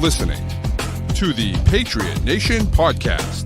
listening to the Patriot Nation Podcast.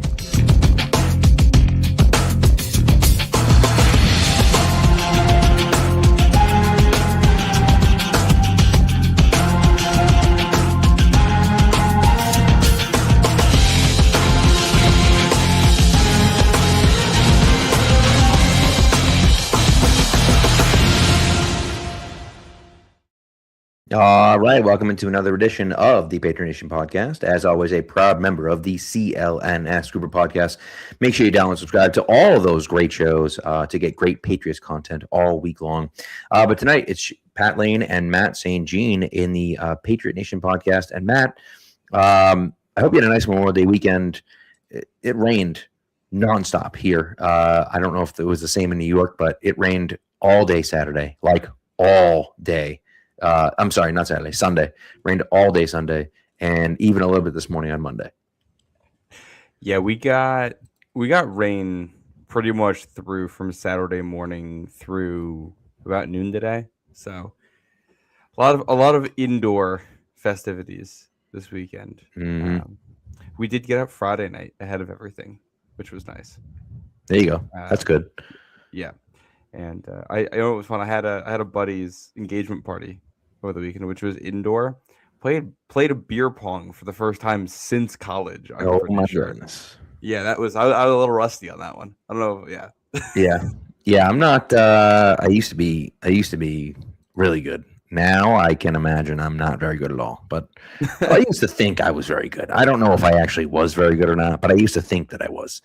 All right, welcome into another edition of the Patriot Nation Podcast. As always, a proud member of the CLNS group of podcasts. Make sure you download and subscribe to all of those great shows to get great Patriots content all week long. But tonight, it's Pat Lane and Matt St. Jean in the Patriot Nation Podcast. And Matt, I hope you had a nice Memorial Day weekend. It rained nonstop here. I don't know if it was the same in New York, but it rained all day Saturday, like all day. I'm sorry, not Saturday, Sunday. Rained all day Sunday, and even a little bit this morning on Monday. Yeah, we got rain pretty much through from Saturday morning through about noon today. So a lot of indoor festivities this weekend. Mm-hmm. We did get up Friday night ahead of everything, which was nice. There you go. That's good. Yeah, and I know it was fun. I had a buddy's engagement party over the weekend, which was indoor. Played a beer pong for the first time since college. Oh my goodness! Yeah, I was a little rusty on that one. I don't know. Yeah. yeah. I'm not. I used to be really good. Now I can imagine I'm not very good at all. But I used to think I was very good. I don't know if I actually was very good or not, but I used to think that I was.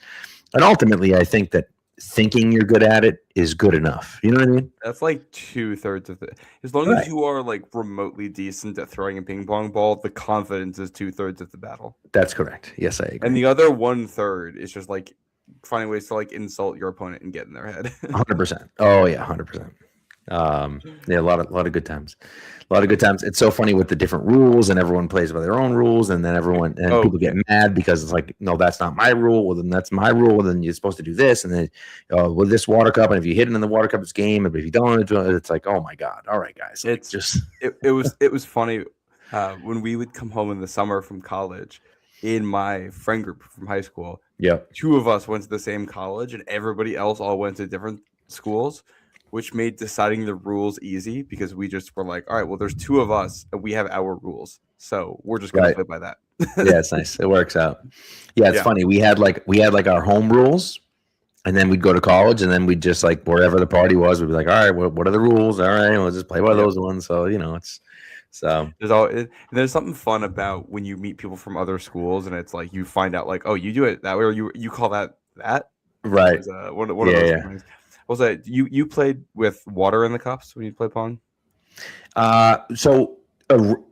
And ultimately, I think that thinking you're good at it is good enough. You know what I mean? That's like 2/3 of it. As long as you are like remotely decent at throwing a ping pong ball, the confidence is 2/3 of the battle. That's correct. Yes, I agree. And the other 1/3 is just like finding ways to like insult your opponent and get in their head. 100%. Oh yeah, 100%. Yeah, a lot of good times. It's so funny with the different rules, and everyone plays by their own rules, and then people get mad because it's like, no, that's not my rule. Well, then that's my rule. Well, then you're supposed to do this, and then with this water cup, and if you hit it in the water cup, it's game. And if you don't, it's like, oh my god, all right, guys. Like, it was funny when we would come home in the summer from college. In my friend group from high school, two of us went to the same college, and everybody else all went to different schools, which made deciding the rules easy because we just were like, all right, well, there's two of us and we have our rules, so we're just going to play by that. Yeah, it's nice. It works out. Yeah, it's funny. We had like our home rules, and then we'd go to college, and then we'd just like wherever the party was, we'd be like, all right, what are the rules? All right, we'll just play by those ones. So it's so there's something fun about when you meet people from other schools, and it's like you find out like, oh, you do it that way, or you call that right. One of those things. What was that? You played with water in the cups when you played pong? So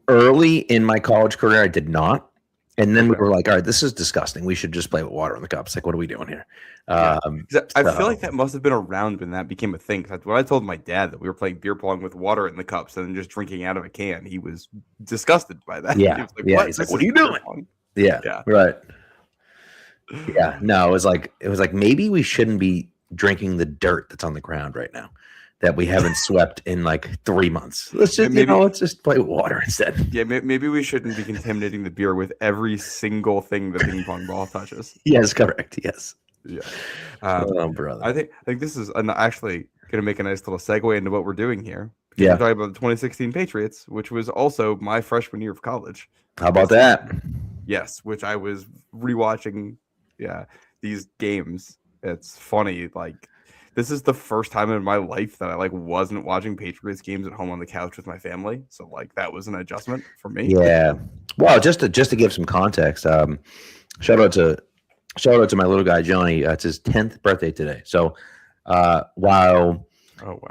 early in my college career, I did not. And then we were like, all right, this is disgusting. We should just play with water in the cups. Like, what are we doing here? I feel like that must have been around when that became a thing. When I told my dad that we were playing beer pong with water in the cups and then just drinking out of a can, he was disgusted by that. Yeah. He was like, what? He's like, what are you doing? Yeah. Right. Yeah. No, it was like maybe we shouldn't be drinking the dirt that's on the ground right now that we haven't swept in like 3 months. Let's just play with water instead. Yeah, maybe we shouldn't be contaminating the beer with every single thing the ping pong ball touches. Yes, correct. Yes. Yeah. Brother. I think this is actually going to make a nice little segue into what we're doing here. Yeah. We're talking about the 2016 Patriots, which was also my freshman year of college. How about that? Yes, which I was rewatching. Yeah, these games. It's funny, like this is the first time in my life that I like wasn't watching Patriots games at home on the couch with my family. So like that was an adjustment for me. Yeah. Well, just to give some context, shout out to my little guy Johnny. It's his 10th birthday today. So while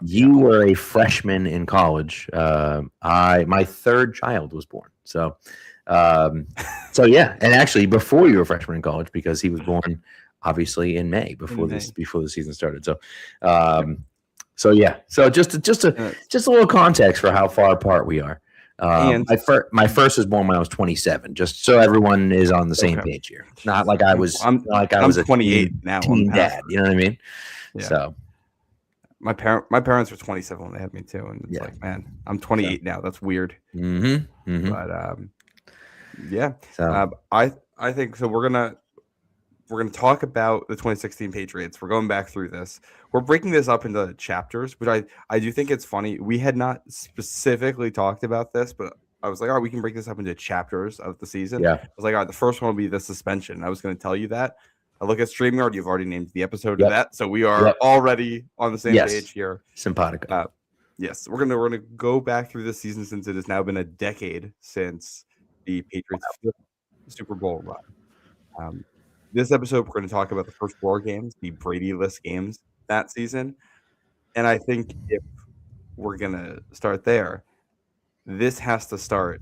you were a freshman in college, my third child was born. So yeah, and actually before you were a freshman in college, because he was born obviously in May before the season started. So yeah. So just a little context for how far apart we are. My first was born when I was 27, just so everyone is on the same page here. Not like I was. I'm 28 now. Teen dad, you know what I mean? Yeah. So my parents were 27 when they had me too, and it's like, man, I'm 28 now. That's weird. Mm-hmm. Mm-hmm. But Yeah. So I think so. We're gonna talk about the 2016 Patriots. We're going back through this. We're breaking this up into chapters, but I do think it's funny. We had not specifically talked about this, but I was like, all right, we can break this up into chapters of the season. yeah. I was like, all right, the first one will be the suspension. I was going to tell you that. I look at StreamYard. You've already named the episode of Yep. that, so we are already on the same page here. Simpatico. Yes, we're gonna go back through this season since it has now been a decade since the Patriots Super Bowl run. This episode, we're going to talk about the first 4 games, the Brady-less games that season. And I think if we're going to start there, this has to start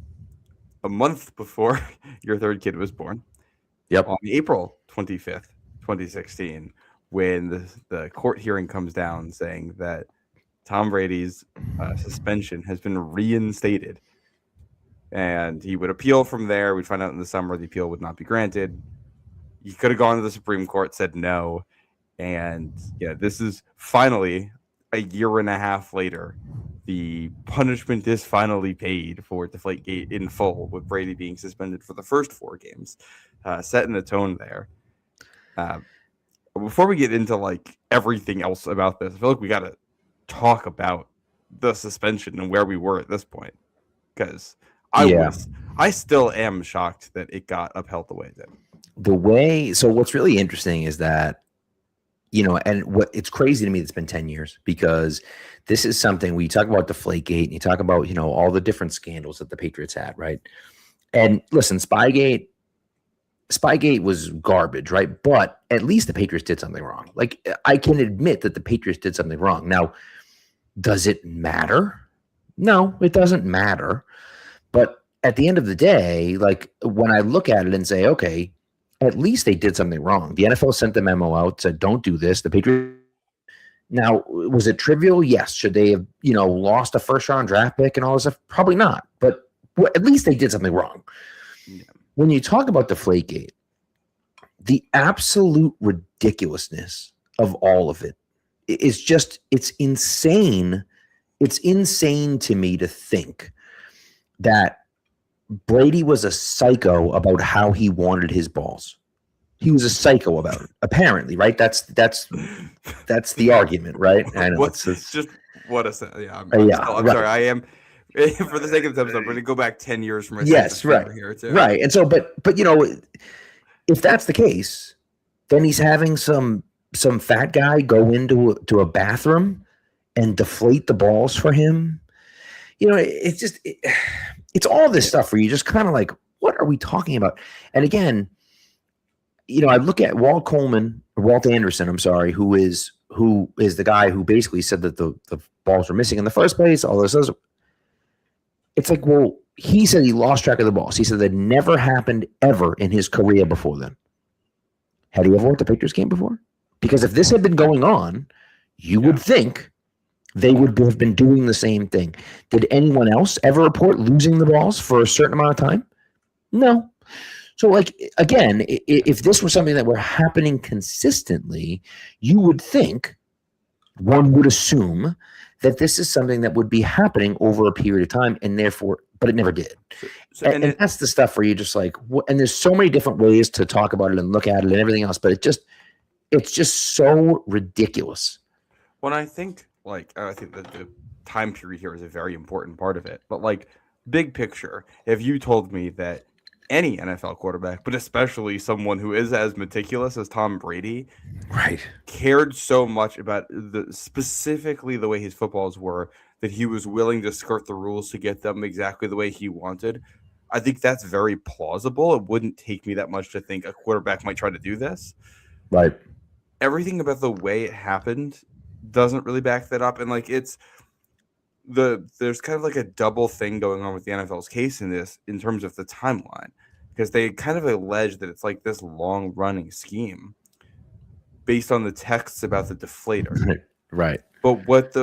a month before your third kid was born. Yep. On April 25th, 2016, when the court hearing comes down saying that Tom Brady's suspension has been reinstated. And he would appeal from there. We'd find out in the summer the appeal would not be granted. He could have gone to the Supreme Court, said no. And yeah, this is finally a year and a half later. The punishment is finally paid for Deflategate in full, with Brady being suspended for the first 4 games, setting the tone there. Before we get into like everything else about this, I feel like we got to talk about the suspension and where we were at this point, because I still am shocked that it got upheld the way it did. So what's really interesting is that, and what it's crazy to me, it's been 10 years, because this is something we talk about Deflategate and you talk about, all the different scandals that the Patriots had. Right. And listen, Spygate was garbage, right? But at least the Patriots did something wrong. Like, I can admit that the Patriots did something wrong. Now, does it matter? No, it doesn't matter. But at the end of the day, like, when I look at it and say, okay, at least they did something wrong. The NFL sent the memo out, said, don't do this. The Patriots. Now, was it trivial? Yes. Should they have, lost a first-round draft pick and all this stuff? Probably not. But at least they did something wrong. Yeah. When you talk about Deflategate, the absolute ridiculousness of all of it is just, it's insane. It's insane to me to think that Brady was a psycho about how he wanted his balls. He was a psycho about it, apparently, right? That's the argument, right? I know I'm right. sorry. I am, for the sake of this episode, I'm going to go back 10 years from my here too. Right. And so, but if that's the case, then he's having some fat guy go into a bathroom and deflate the balls for him. It's just it's all this stuff where you just kind of like, what are we talking about? And again, I look at Walt Anderson, who is the guy who basically said that the balls were missing in the first place, all this other. It's like, well, he said he lost track of the balls. He said that never happened ever in his career before then. Had he ever worked a Patriots game before? Because if this had been going on, you would think they would have been doing the same thing. Did anyone else ever report losing the balls for a certain amount of time? No. So, like, again, if this was something that were happening consistently, you would think, one would assume, that this is something that would be happening over a period of time, and therefore, but it never did. And that's the stuff where you're just like, and there's so many different ways to talk about it and look at it and everything else, but it's just so ridiculous. Well, I think that the time period here is a very important part of it. But like, big picture, if you told me that any NFL quarterback, but especially someone who is as meticulous as Tom Brady, right, cared so much about specifically the way his footballs were, that he was willing to skirt the rules to get them exactly the way he wanted, I think that's very plausible. It wouldn't take me that much to think a quarterback might try to do this. Right. Everything about the way it happened doesn't really back that up. And like, there's kind of like a double thing going on with the NFL's case in this, in terms of the timeline, because they kind of allege that it's like this long running scheme based on the texts about the deflator. Right. But what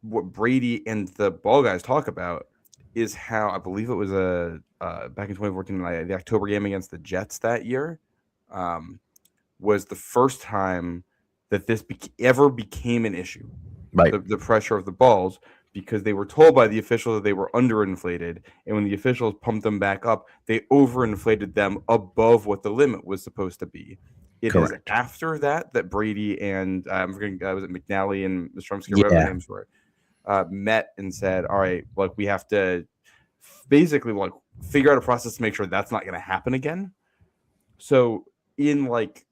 what Brady and the ball guys talk about is how, I believe it was back in 2014, the October game against the Jets that year, was the first time that this ever became an issue. Right. The pressure of the balls, because they were told by the officials that they were underinflated. And when the officials pumped them back up, they overinflated them above what the limit was supposed to be. It Correct. Is after that Brady and I'm forgetting, was it McNally and Strumsky, whatever their names were, met and said, all right, like we have to basically like figure out a process to make sure that's not going to happen again. So in like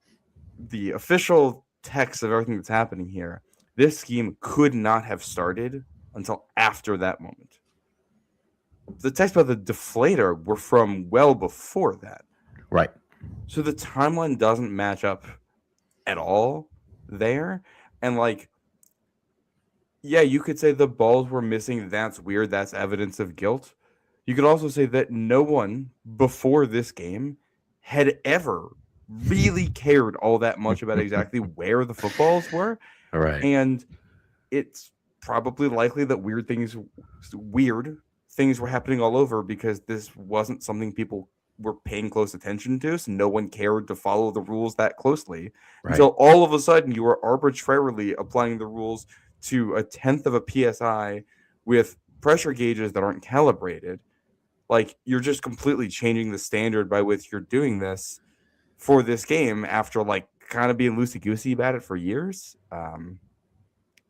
the official text of everything that's happening here, this scheme could not have started until after that moment. The text about the deflator were from well before that. Right. So the timeline doesn't match up at all there. And like, yeah, you could say the balls were missing. That's weird. That's evidence of guilt. You could also say that no one before this game had ever really cared all that much about exactly where the footballs were. All right. And it's probably likely that weird things were happening all over because this wasn't something people were paying close attention to. So no one cared to follow the rules that closely until all of a sudden you were arbitrarily applying the rules to a 1/10 of a PSI with pressure gauges that aren't calibrated. Like, you're just completely changing the standard by which you're doing this for this game after like kind of being loosey-goosey about it for years. And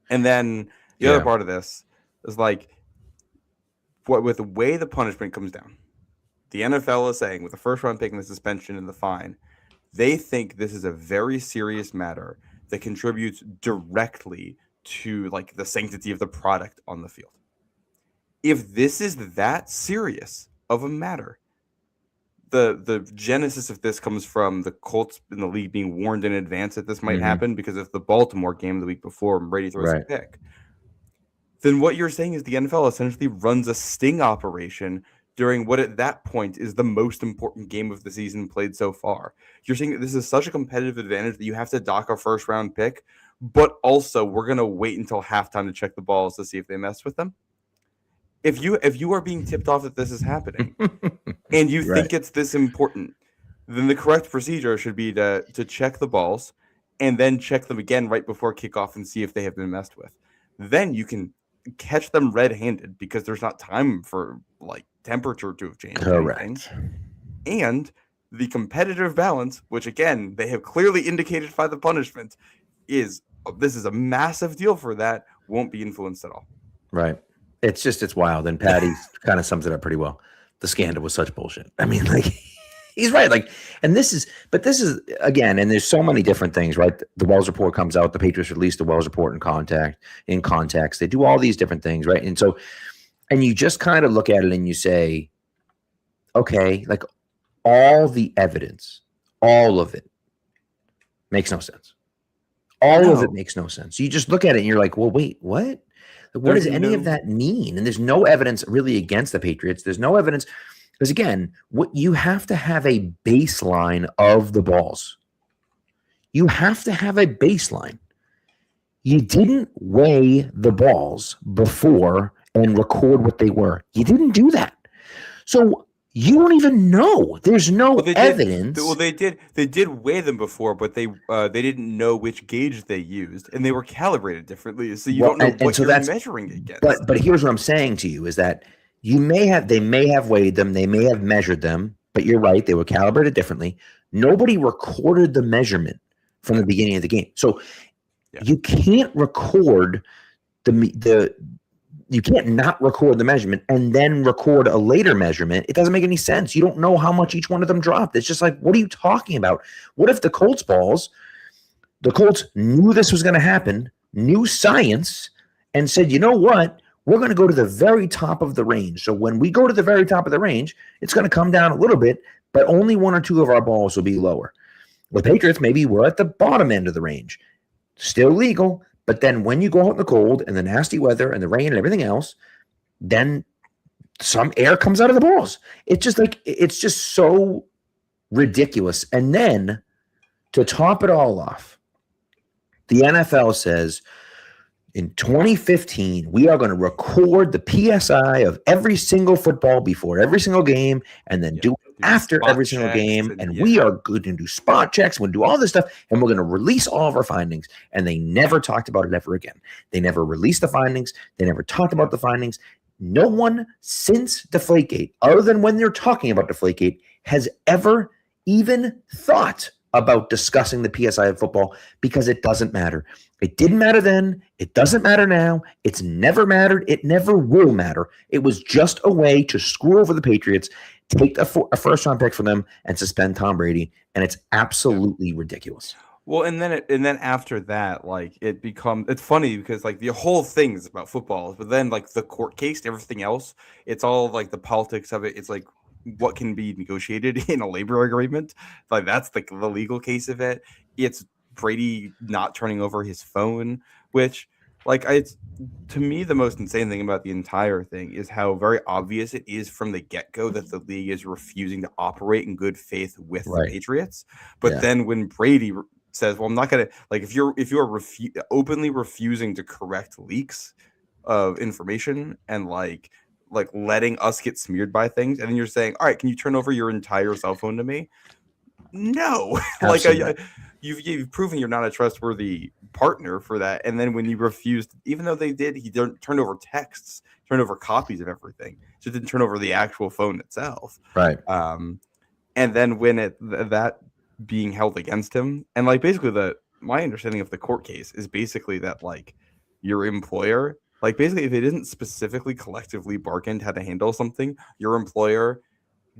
then the other part of this is like, with the way the punishment comes down, the NFL is saying with the first round pick and the suspension and the fine, they think this is a very serious matter that contributes directly to like the sanctity of the product on the field. If this is that serious of a matter, the genesis of this comes from the Colts in the league being warned in advance that this might happen because of the Baltimore game the week before and Brady throws a pick. Then what you're saying is the NFL essentially runs a sting operation during what at that point is the most important game of the season played so far. You're saying that this is such a competitive advantage that you have to dock a first round pick, but also we're going to wait until halftime to check the balls to see if they messed with them. If you are being tipped off that this is happening and you think it's this important, then the correct procedure should be to check the balls and then check them again right before kickoff and see if they have been messed with. Then you can catch them red-handed because there's not time for like temperature to have changed. Correct. And the competitive balance, which again they have clearly indicated by the punishment, is this is a massive deal for that, won't be influenced at all. Right. It's wild. And Patty kind of sums it up pretty well. The scandal was such bullshit. I mean, like, he's right. Like, and this is again, and there's so many different things, right? The Wells report comes out. The Patriots released the Wells report in context. They do all these different things, right? And so, and you just kind of look at it and you say, okay, like all the evidence, all of it makes no sense. All of it makes no sense. You just look at it and you're like, well, wait, what? What does any of that mean? And there's no evidence really against the Patriots. There's no evidence because, again, what you have to have a baseline of the balls. You have to have a baseline. You didn't weigh the balls before and record what they were. You didn't do that. So you don't even know. There's no evidence. They did weigh them before, but they didn't know which gauge they used, and they were calibrated differently. So you don't know what you're measuring against. But here's what I'm saying to you is that they may have weighed them, they may have measured them, but you're right, they were calibrated differently. Nobody recorded the measurement from the beginning of the game. So you can't record you can't not record the measurement and then record a later measurement. It doesn't make any sense. You don't know how much each one of them dropped. It's just like, what are you talking about? What if the Colts knew this was going to happen, knew science, and said, you know what? We're going to go to the very top of the range. So when we go to the very top of the range, it's going to come down a little bit, but only one or two of our balls will be lower. With Patriots, maybe we're at the bottom end of the range. Still legal. But then when you go out in the cold and the nasty weather and the rain and everything else, then some air comes out of the balls. It's just so ridiculous. And then to top it all off, the NFL says in 2015, we are going to record the PSI of every single football before every single game and then do it after every single game, and we are going to do spot checks, we'll do all this stuff, and we're going to release all of our findings. And they never talked about it ever again. They never released the findings. They never talked about the findings. No one since Deflategate, other than when they're talking about Deflategate, has ever even thought about discussing the PSI of football, because it doesn't matter. It didn't matter then. It doesn't matter now. It's never mattered. It never will matter. It was just a way to screw over the Patriots, take a first-round pick from them, and suspend Tom Brady, and it's absolutely ridiculous. Well, and then after that, like it's funny because like the whole thing is about football, but then like the court case and everything else, it's all like the politics of it. It's like what can be negotiated in a labor agreement. Like that's the legal case of it. It's Brady not turning over his phone, which like it's to me the most insane thing about the entire thing is how very obvious it is from the get-go that the league is refusing to operate in good faith with the Patriots. But then when Brady says, well, I'm not going to, like, if you're openly refusing to correct leaks of information and like letting us get smeared by things, and then you're saying, all right, can you turn over your entire cell phone to me? No. Like you've proven you're not a trustworthy partner for that. And then when you refused, even though he turned over texts, turned over copies of everything, just didn't turn over the actual phone itself. Right. And then when that being held against him, and like basically my understanding of the court case is basically that like your employer, like basically if it isn't specifically collectively bargained how to handle something, your employer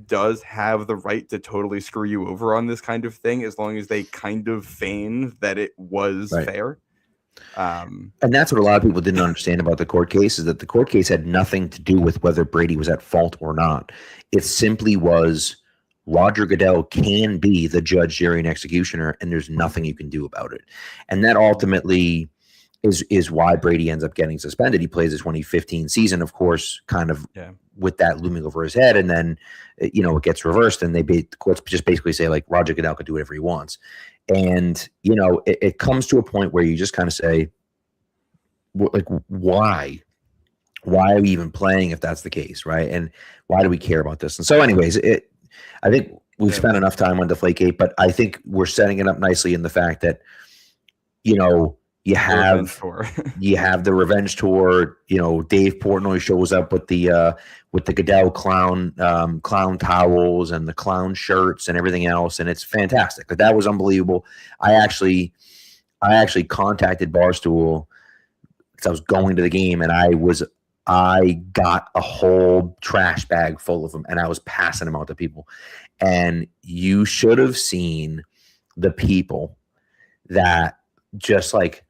does have the right to totally screw you over on this kind of thing as long as they kind of feign that it was fair. And that's what a lot of people didn't understand about the court case, is that the court case had nothing to do with whether Brady was at fault or not. It simply was Roger Goodell can be the judge, jury, and executioner, and there's nothing you can do about it. And that ultimately is why Brady ends up getting suspended. He plays the 2015 season, of course, kind of with that looming over his head, and then it gets reversed, and the courts just basically say like Roger Goodell could do whatever he wants. And it comes to a point where you just kind of say, like, why are we even playing if that's the case, right? And why do we care about this? And so, anyways, I think we've spent enough time on Deflategate, but I think we're setting it up nicely in the fact that you have the revenge tour. Dave Portnoy shows up with the Goodell clown towels and the clown shirts and everything else, and it's fantastic. But that was unbelievable. I actually contacted Barstool because I was going to the game, and I got a whole trash bag full of them, and I was passing them out to people. And you should have seen the people that just like,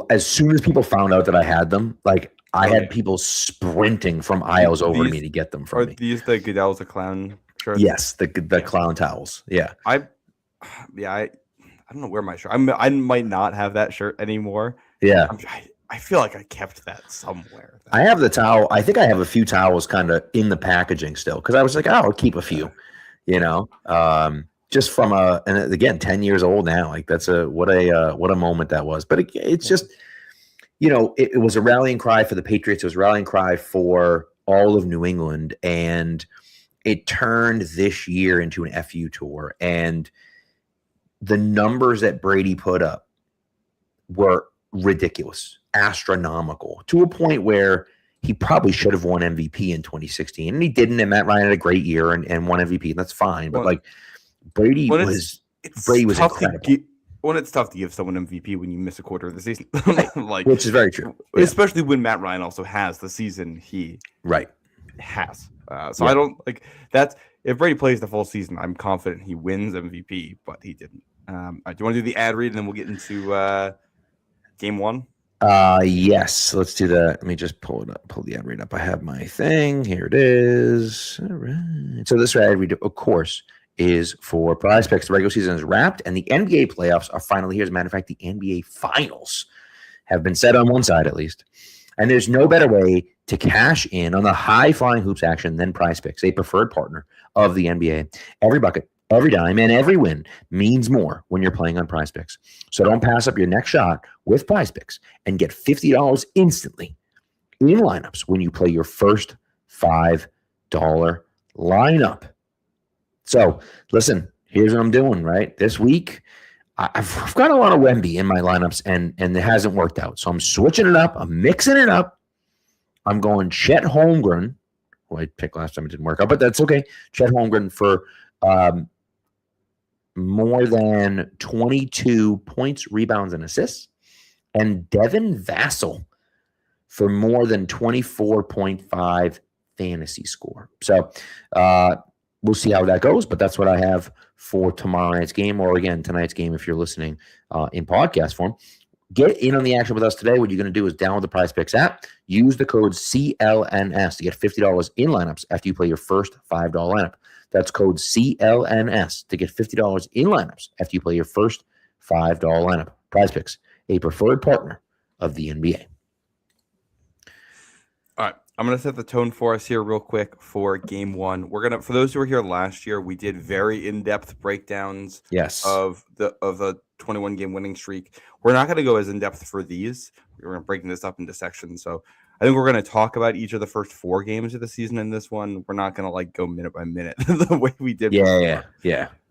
as soon as people found out that I had them, like I had people sprinting from aisles over to me to get them from me. Are these the Goodell's a clown shirts? Yes, the clown towels. Yeah. I don't know where my shirt. I might not have that shirt anymore. Yeah. I feel like I kept that somewhere. I have the towel. I think I have a few towels kind of in the packaging still, because I was like, I'll keep a few, just from and again, 10 years old now. Like that's what a moment that was. But it's just, it was a rallying cry for the Patriots. It was a rallying cry for all of New England, and it turned this year into an FU tour. And the numbers that Brady put up were ridiculous, astronomical, to a point where he probably should have won MVP in 2016, and he didn't. And Matt Ryan had a great year and won MVP, and that's fine. But like Brady was incredible. When it's tough to give someone MVP when you miss a quarter of the season, like, which is very true, especially when Matt Ryan also has the season he has. So I don't like that's if Brady plays the full season, I'm confident he wins MVP, but he didn't. Do you want to do the ad read, and then we'll get into game one? Yes, let's do that. Let me just pull the ad read up. I have my thing. Here it is. All right. So this ad read, of course, is for Prize Picks. The regular season is wrapped, and the NBA playoffs are finally here. As a matter of fact, the NBA finals have been set on one side at least. And there's no better way to cash in on the high-flying hoops action than Prize Picks, a preferred partner of the NBA. Every bucket, every dime, and every win means more when you're playing on Prize Picks. So don't pass up your next shot with Prize Picks and get $50 instantly in lineups when you play your first $5 lineup. So listen, here's what I'm doing, right? This week, I've got a lot of Wemby in my lineups, and it hasn't worked out. So I'm switching it up. I'm mixing it up. I'm going Chet Holmgren, who I picked last time. It didn't work out, but that's okay. Chet Holmgren for more than 22 points, rebounds, and assists, and Devin Vassell for more than 24.5 fantasy score. So we'll see how that goes, but that's what I have for tomorrow night's game, or again, tonight's game if you're listening in podcast form. Get in on the action with us today. What you're going to do is download the Prize Picks app, use the code CLNS to get $50 in lineups after you play your first $5 lineup. That's code CLNS to get $50 in lineups after you play your first $5 lineup. Prize Picks, a preferred partner of the NBA. All right, I'm going to set the tone for us here real quick for game one. We're going to, for those who were here last year, we did very in-depth breakdowns of the 21 game winning streak. We're not going to go as in-depth for these. We're going to break this up into sections. So I think we're going to talk about each of the first 4 games of the season in this one. We're not going to like go minute by minute the way we did. Yeah.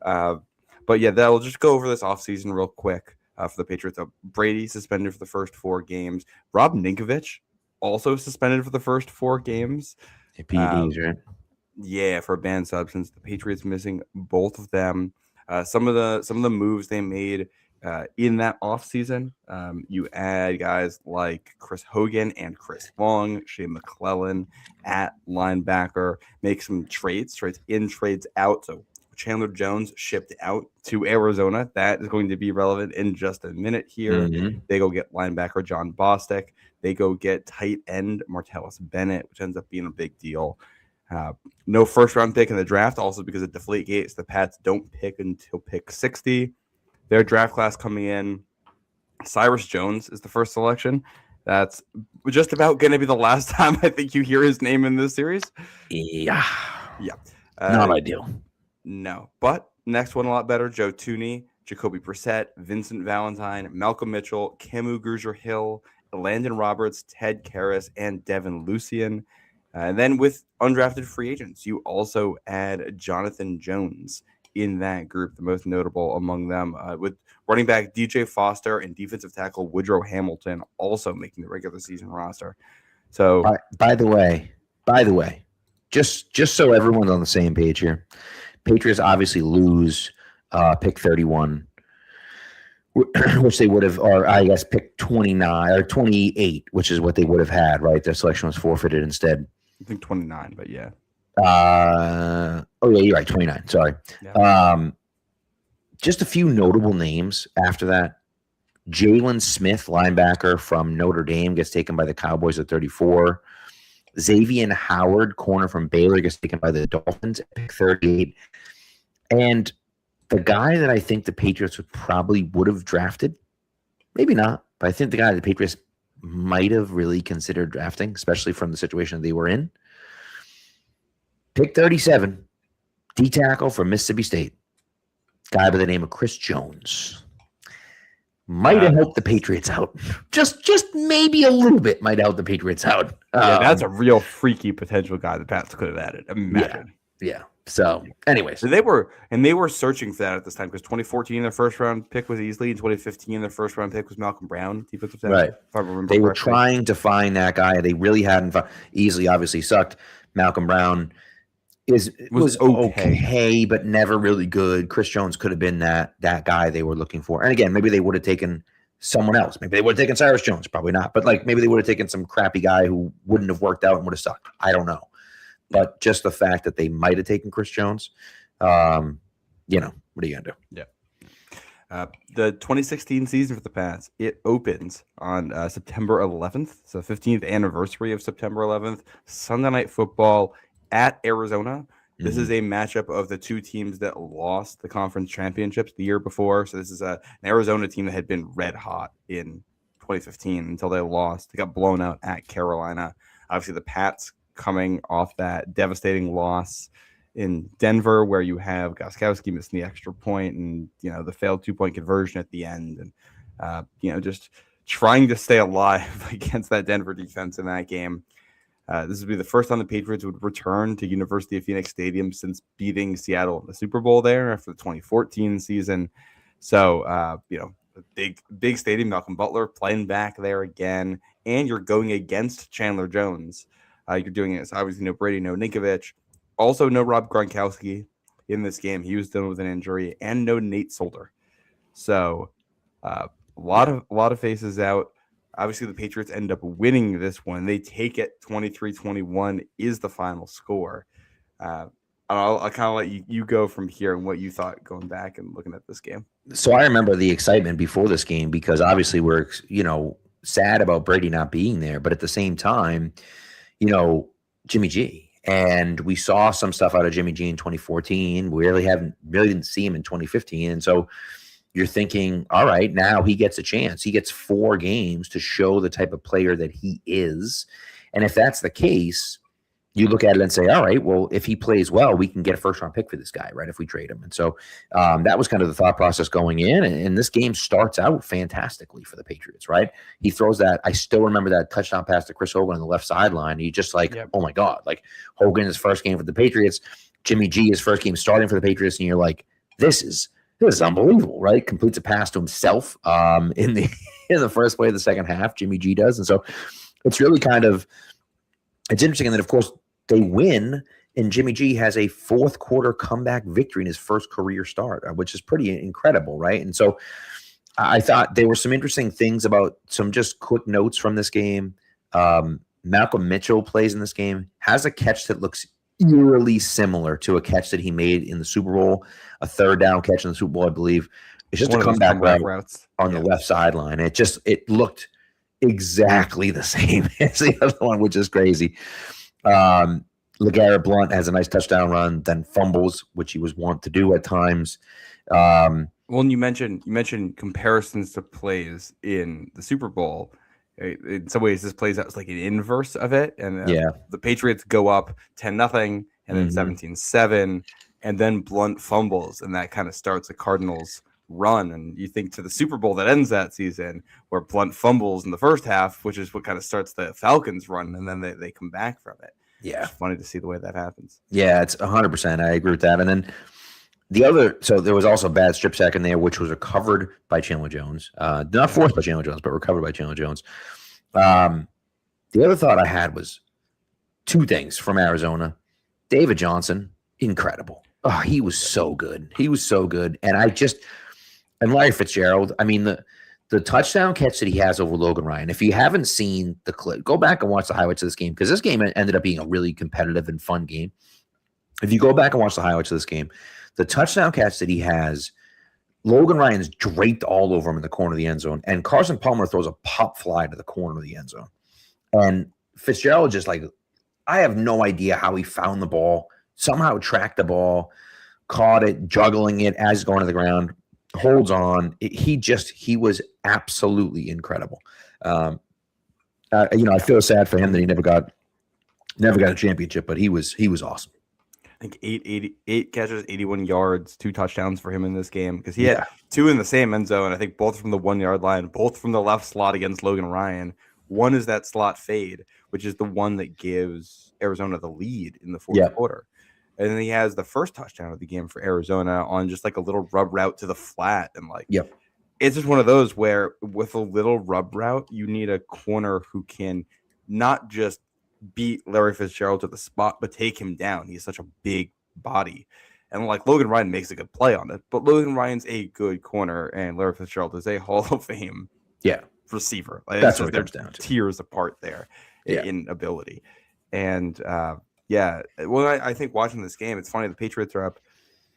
But yeah, that'll just go over this offseason real quick for the Patriots. Brady suspended for the first 4 games. Rob Ninkovich also suspended for the first 4 games. PEDs, right? Yeah, for a banned substance. The Patriots missing both of them. Some of the moves they made in that offseason, you add guys like Chris Hogan and Chris Long, Shane McClellan at linebacker, make some trades in, trades out. So Chandler Jones shipped out to Arizona. That is going to be relevant in just a minute here. Mm-hmm. They go get linebacker John Bostic. They go get tight end Martellus Bennett, which ends up being a big deal. No first-round pick in the draft, also because of Deflategate. The Pats don't pick until pick 60. Their draft class coming in, Cyrus Jones is the first selection. That's just about going to be the last time I think you hear his name in this series. Yeah. Not ideal. No, but next one a lot better. Joe Tooney, Jacoby Brissett, Vincent Valentine, Malcolm Mitchell, Camu Grugier-Hill, Landon Roberts, Ted Karras, and Devin Lucien. And then with undrafted free agents, you also add Jonathan Jones in that group, the most notable among them, with running back DJ Foster and defensive tackle Woodrow Hamilton also making the regular season roster. So, by the way, just so everyone's on the same page here, Patriots obviously lose pick 31, which they would have, or I guess pick 29 or 28, which is what they would have had, right? Their selection was forfeited instead. I think 29, but yeah. Yeah, you're right. 29. Sorry. Yeah. Just a few notable names after that. Jalen Smith, linebacker from Notre Dame, gets taken by the Cowboys at 34. Xavier Howard, corner from Baylor, gets taken by the Dolphins at pick 38. And the guy that I think the Patriots would have drafted, maybe not, but I think the guy the Patriots might have really considered drafting, especially from the situation they were in. Pick 37, D-tackle from Mississippi State. Guy by the name of Chris Jones. Might have helped the Patriots out. Just maybe a little bit might help the Patriots out. That's a real freaky potential guy the Pats could have added. Imagine. Yeah. So, anyways. So they were searching for that at this time because 2014, their first round pick was Easley. In 2015, their first round pick was Malcolm Brown, defensive tackle. Right. If I remember they were trying to find that guy. They really hadn't found. Easley obviously sucked. Malcolm Brown was okay, but never really good. Chris Jones could have been that guy they were looking for. And again, maybe they would have taken someone else. Maybe they would have taken Cyrus Jones. Probably not. But maybe they would have taken some crappy guy who wouldn't have worked out and would have sucked. I don't know. But just the fact that they might have taken Chris Jones, what are you going to do? Yeah. The 2016 season for the Pats, it opens on September 11th. So 15th anniversary of September 11th. Sunday Night Football at Arizona. This is a matchup of the two teams that lost the conference championships the year before. So this is an Arizona team that had been red hot in 2015 until they lost. They got blown out at Carolina. Obviously, the Pats coming off that devastating loss in Denver, where you have Gostkowski missing the extra point and the failed 2-point conversion at the end, and just trying to stay alive against that Denver defense in that game. This would be the first time the Patriots would return to University of Phoenix Stadium since beating Seattle in the Super Bowl there after the 2014 season. So, a big stadium. Malcolm Butler playing back there again, and you're going against Chandler Jones. You're doing it. So obviously, no Brady, no Ninkovich, also no Rob Gronkowski in this game. He was done with an injury, and no Nate Solder. So, a lot of faces out. Obviously, the Patriots end up winning this one. They take it 23-21 is the final score. I'll kind of let you go from here and what you thought going back and looking at this game. So I remember the excitement before this game because obviously we're, sad about Brady not being there. But at the same time, Jimmy G. And we saw some stuff out of Jimmy G in 2014. We really didn't see him in 2015. And so you're thinking, all right, now he gets a chance. He gets 4 games to show the type of player that he is. And if that's the case, you look at it and say, all right, well, if he plays well, we can get a first-round pick for this guy, right, if we trade him. And so that was kind of the thought process going in. And this game starts out fantastically for the Patriots, right? He throws that. I still remember that touchdown pass to Chris Hogan on the left sideline. He just oh, my God. Like, Hogan, his first game for the Patriots. Jimmy G, his first game starting for the Patriots. And you're like, this is unbelievable, right? Completes a pass to himself in the first play of the second half. Jimmy G does. And so it's really it's interesting. And then, of course, they win, and Jimmy G has a fourth quarter comeback victory in his first career start, which is pretty incredible, right? And so I thought there were some interesting things about some just quick notes from this game. Malcolm Mitchell plays in this game, has a catch that looks eerily similar to a catch that he made in the Super Bowl, a third down catch in the Super Bowl, I believe. It's just a comeback route on the left sideline. It looked exactly the same as the other one, which is crazy. LeGarrette Blount has a nice touchdown run, then fumbles, which he was wont to do at times. Well, and you mentioned comparisons to plays in the Super Bowl. In some ways, this plays out as like an inverse of it. And the Patriots go up 10-0 and then 17-7, and then Blount fumbles, and that kind of starts the Cardinals' run. And you think to the Super Bowl that ends that season, where Blount fumbles in the first half, which is what kind of starts the Falcons' run, and then they come back from it. Yeah, it's funny to see the way that happens. Yeah, it's 100%. I agree with that. And then so there was also a bad strip sack in there, which was recovered by Chandler Jones. Not forced by Chandler Jones, but recovered by Chandler Jones. The other thought I had was 2 things from Arizona. David Johnson, incredible. Oh, he was so good. And Larry Fitzgerald, I mean, the touchdown catch that he has over Logan Ryan, if you haven't seen the clip, go back and watch the highlights of this game, because this game ended up being a really competitive and fun game. If you go back and watch the highlights of this game, the touchdown catch that he has, Logan Ryan's draped all over him in the corner of the end zone, and Carson Palmer throws a pop fly to the corner of the end zone. And Fitzgerald just I have no idea how he found the ball, somehow tracked the ball, caught it, juggling it as going to the ground, holds on. He was absolutely incredible. I feel sad for him that he never got a championship, but he was awesome. I think 8 catches, 81 yards, 2 touchdowns for him in this game, because he had 2 in the same end zone. I think both from the 1-yard line, both from the left slot against Logan Ryan. One is that slot fade, which is the one that gives Arizona the lead in the fourth quarter. And then he has the first touchdown of the game for Arizona on just like a little rub route to the flat. And it's just one of those where with a little rub route, you need a corner who can not just beat Larry Fitzgerald to the spot, but take him down. He's such a big body. And Logan Ryan makes a good play on it, but Logan Ryan's a good corner, and Larry Fitzgerald is a Hall of Fame receiver. That's what it comes down to. Tiers apart there in ability. And I think watching this game, it's funny, the Patriots are up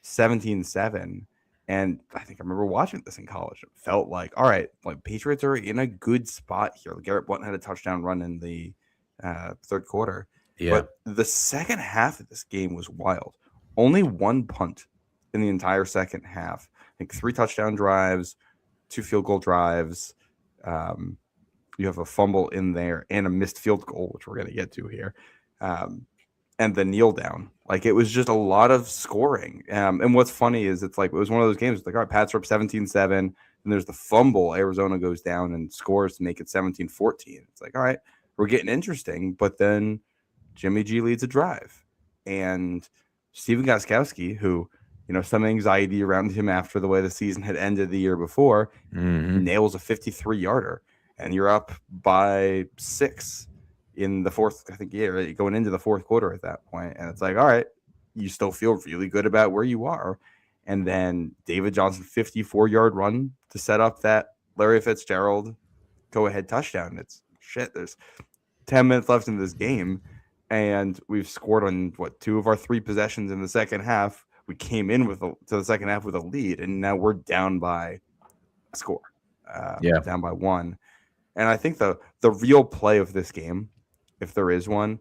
17-7. And I think I remember watching this in college. It felt like, all right, Patriots are in a good spot here. Garrett Blount had a touchdown run in the third quarter. Yeah. But the second half of this game was wild. Only 1 punt in the entire second half. I think 3 touchdown drives, 2 field goal drives. You have a fumble in there and a missed field goal, which we're going to get to here. And the kneel down. It was just a lot of scoring. And what's funny is it was one of those games. All right, Pats are up 17-7, and there's the fumble. Arizona goes down and scores to make it 17-14. It's all right, we're getting interesting. But then Jimmy G leads a drive, and Steven Gostkowski, who, some anxiety around him after the way the season had ended the year before, nails a 53-yarder, and you're up by 6 in the fourth. I think going into the fourth quarter at that point, and it's like, all right, you still feel really good about where you are, and then David Johnson 54-yard run to set up that Larry Fitzgerald go-ahead touchdown. It's shit. There's 10 minutes left in this game, and we've scored on 2 of our 3 possessions in the second half. We came in to the second half with a lead, and now we're down by a score. Down by 1. And I think the real play of this game, if there is one,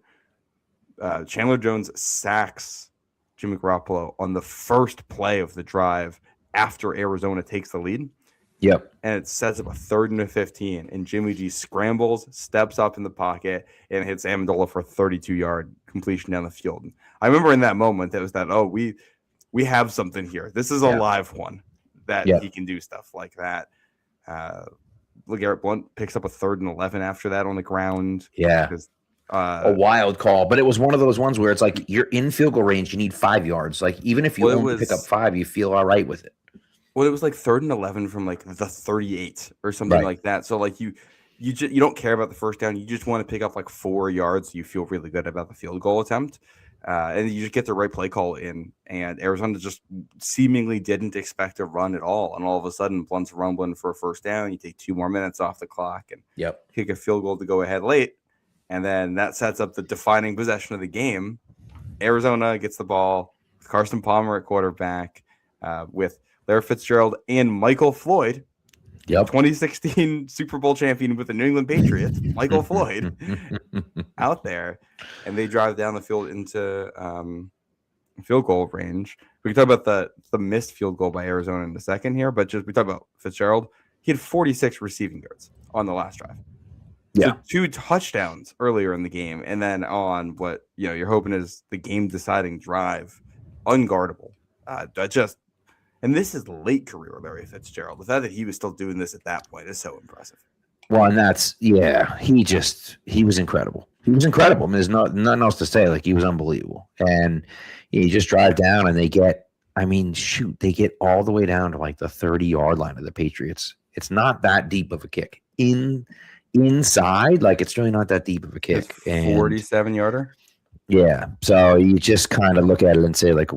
Chandler Jones sacks Jimmy Garoppolo on the first play of the drive after Arizona takes the lead. Yep. And it sets up a 3rd and 15, and Jimmy G scrambles, steps up in the pocket, and hits Amendola for a 32-yard completion down the field. I remember in that moment, it was that, we have something here. This is a live one that he can do stuff like that. LeGarrette Blount picks up a 3rd and 11 after that on the ground. Yeah. A wild call, but it was one of those ones where it's like you're in field goal range. You need 5 yards. Like even if you only pick up 5, you feel all right with it. Well, it was like 3rd and 11 from like the 38 or something like that. So like you don't care about the first down. You just want to pick up like 4 yards. So you feel really good about the field goal attempt. And you just get the right play call in, and Arizona just seemingly didn't expect a run at all. And all of a sudden, Blunt's rumbling for a first down. You take 2 more minutes off the clock and kick a field goal to go ahead late. And then that sets up the defining possession of the game. Arizona gets the ball with Carson Palmer at quarterback, with Larry Fitzgerald and Michael Floyd, 2016 Super Bowl champion with the New England Patriots, Michael Floyd, out there, and they drive down the field into field goal range. We can talk about the missed field goal by Arizona in a second here, but we talk about Fitzgerald. He had 46 receiving yards on the last drive. So 2 touchdowns earlier in the game, and then on what you're hoping is the game-deciding drive, unguardable. And this is late career Larry Fitzgerald. The fact that he was still doing this at that point is so impressive. Well, and that's he was incredible. He was incredible. I mean, there's nothing else to say. Like he was unbelievable. And you just drive down, and they get all the way down to like the 30-yard line of the Patriots. It's not that deep of a kick. Inside, like it's really not that deep of a kick. 47-yarder. Yeah. So you just kind of look at it and say, like,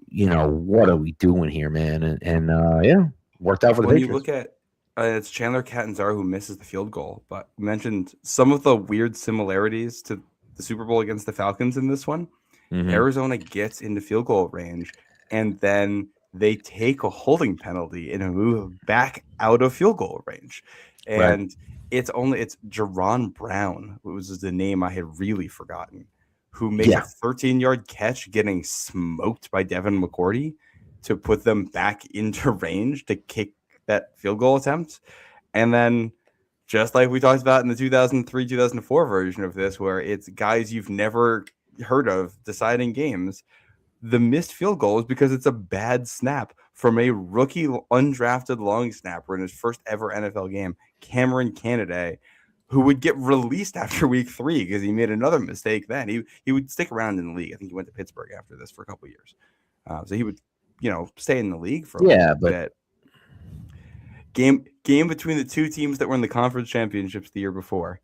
what are we doing here, man? And worked out for the Patriots. When you look at it's Chandler Catanzaro who misses the field goal, but you mentioned some of the weird similarities to the Super Bowl against the Falcons in this one. Mm-hmm. Arizona gets into field goal range, and then they take a holding penalty and move back out of field goal range. And it's Jerron Brown, which was the name I had really forgotten, who made a 13-yard catch getting smoked by Devin McCourty to put them back into range to kick that field goal attempt. And then just like we talked about in the 2003-2004 version of this, where it's guys you've never heard of deciding games, the missed field goal is because it's a bad snap from a rookie undrafted long snapper in his first ever NFL game, Cameron Canaday, who would get released after week 3 because he made another mistake then. He would stick around in the league. I think he went to Pittsburgh after this for a couple of years. So he would, stay in the league for a little bit. Game between the 2 teams that were in the conference championships the year before,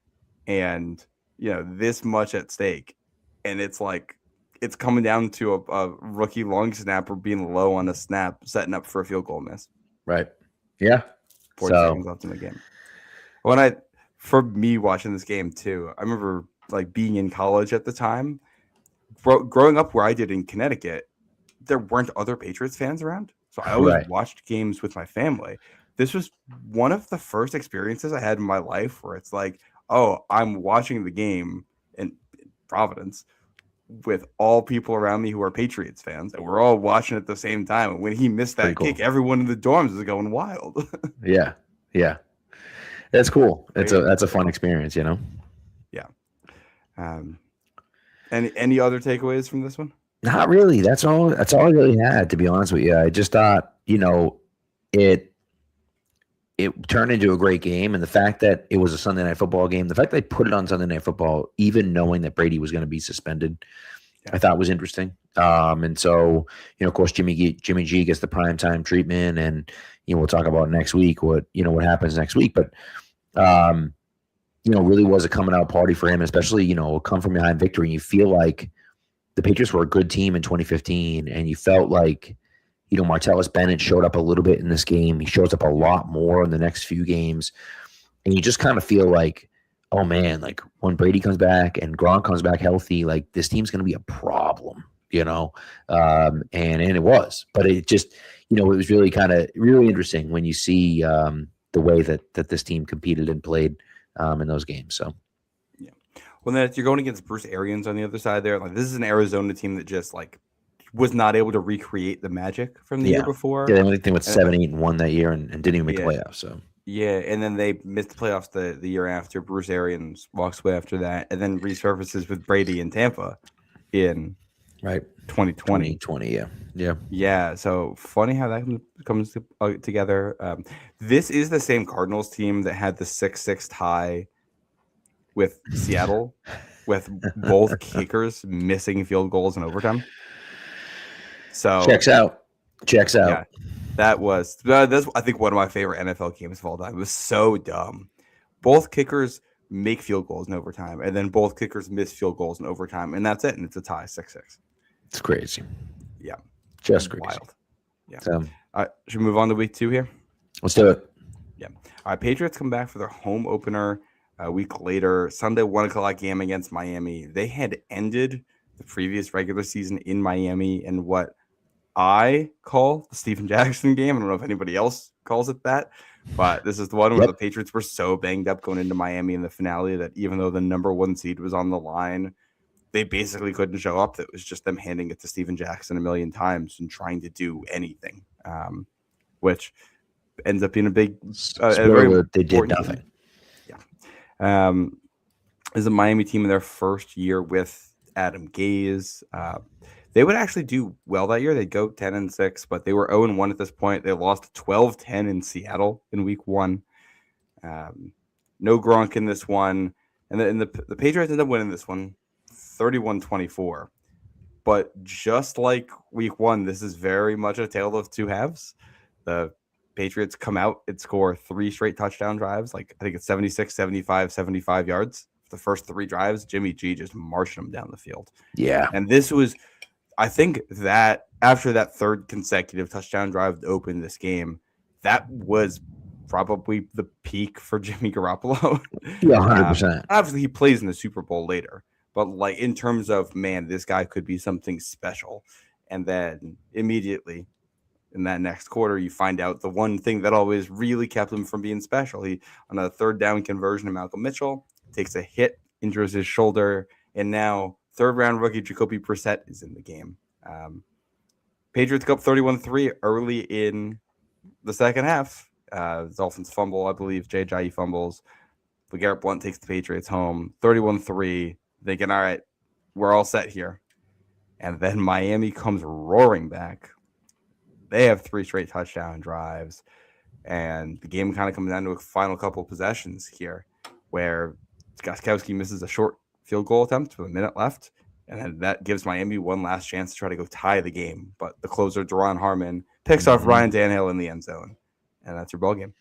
and this much at stake, and it's like it's coming down to a rookie long snapper being low on a snap, setting up for a field goal miss. Right. Yeah. 40 seconds left in the game. For me watching this game too, I remember like being in college at the time, growing up where I did in Connecticut, there weren't other Patriots fans around, so I always watched games with my family. This was one of the first experiences I had in my life where it's like, oh, I'm watching the game in Providence with all people around me who are Patriots fans, and we're all watching at the same time. And when he missed that kick, everyone in the dorms is going wild. Yeah. That's cool. That's a fun experience, Yeah. Any other takeaways from this one? Not really. That's all I really had, to be honest with you. I just thought, it it turned into a great game. And the fact that it was a Sunday Night Football game, the fact they put it on Sunday Night Football, even knowing that Brady was going to be suspended, I thought was interesting. And so, of course, Jimmy G gets the primetime treatment, and we'll talk about next week what happens next week. But really was a coming out party for him, especially a come from behind victory. And you feel like the Patriots were a good team in 2015, and you felt like Martellus Bennett showed up a little bit in this game. He shows up a lot more in the next few games, and you just kind of feel like, oh man, like when Brady comes back and Gronk comes back healthy, like this team's going to be a problem, and it was. But it just, it was really really interesting when you see the way that this team competed and played in those games. So, yeah. Well, then you're going against Bruce Arians on the other side there. Like, this is an Arizona team that just was not able to recreate the magic from the year before. Yeah, they went 7-8-1 that year and didn't even make the playoffs. So. Yeah, and then they missed the playoffs the year after. Bruce Arians walks away after that, and then resurfaces with Brady in Tampa in 2020. 2020, yeah. Yeah, so funny how that comes together. This is the same Cardinals team that had the 6-6 tie with Seattle, with both kickers missing field goals in overtime. So checks out. Yeah. That's I think one of my favorite NFL games of all time. It was so dumb. Both kickers make field goals in overtime, and then both kickers miss field goals in overtime, and that's it. And it's a tie, 6-6. It's crazy. Yeah, just crazy. Wild. Yeah. So, all right, should we move on to week 2 here? Let's do it. Yeah. All right. Patriots come back for their home opener a week later. Sunday 1:00 game against Miami. They had ended the previous regular season in Miami in what I call the Steven Jackson game. I don't know if anybody else calls it that, but this is the one where the Patriots were so banged up going into Miami in the finale that even though the number 1 seed was on the line, they basically couldn't show up. It was just them handing it to Steven Jackson a million times and trying to do anything, which ends up being a big they did nothing. Game. Yeah. Is a Miami team in their first year with Adam Gase. They would actually do well that year. They'd go 10-6, but they were 0-1 at this point. They lost 12-10 in Seattle in week 1. No Gronk in this one. And the Patriots ended up winning this one 31-24. But just like week 1, this is very much a tale of two halves. The Patriots come out and score 3 straight touchdown drives. I think it's 76, 75, 75 yards. The first 3 drives, Jimmy G just marched them down the field. Yeah. And this was... I think that after that 3rd consecutive touchdown drive to open this game, that was probably the peak for Jimmy Garoppolo. Yeah, 100%. Obviously, he plays in the Super Bowl later, but in terms of, man, this guy could be something special. And then immediately in that next quarter, you find out the one thing that always really kept him from being special. He, on a 3rd down conversion to Malcolm Mitchell, takes a hit, injures his shoulder, and now 3rd-round rookie Jacoby Brissett is in the game. Patriots go up 31-3 early in the second half. Dolphins fumble, I believe. Jay fumbles. LeGarrette Blount takes the Patriots home. 31-3. Thinking, all right, we're all set here. And then Miami comes roaring back. They have 3 straight touchdown drives. And the game kind of comes down to a final couple of possessions here where Gostkowski misses a short field goal attempt with a minute left, and then that gives Miami one last chance to try to go tie the game. But the closer, Deron Harmon, picks off Ryan Tannehill in the end zone, and that's your ball game.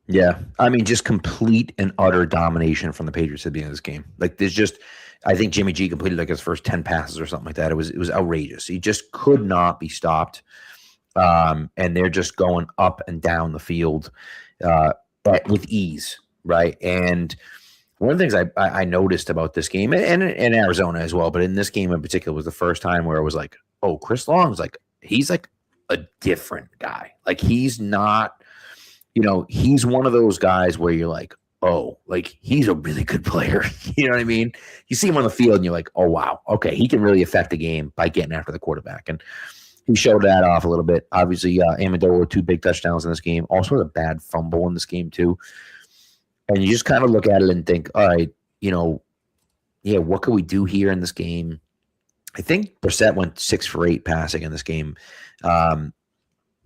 Yeah, I mean, just complete and utter domination from the Patriots at the end of this game. I think Jimmy G completed his first 10 passes or something like that. It was outrageous. He just could not be stopped, and they're just going up and down the field, but with ease, right? And one of the things I noticed about this game, and in Arizona as well, but in this game in particular, was the first time where it was like, oh, Chris Long's he's a different guy. He's not, he's one of those guys where you're like, oh, he's a really good player. You know what I mean? You see him on the field and you're like, oh, wow, okay, he can really affect the game by getting after the quarterback. And he showed that off a little bit. Obviously, Amendola, 2 big touchdowns in this game. Also a bad fumble in this game too. And you just kind of look at it and think, all right, what can we do here in this game? I think Brissett went 6 for 8 passing in this game.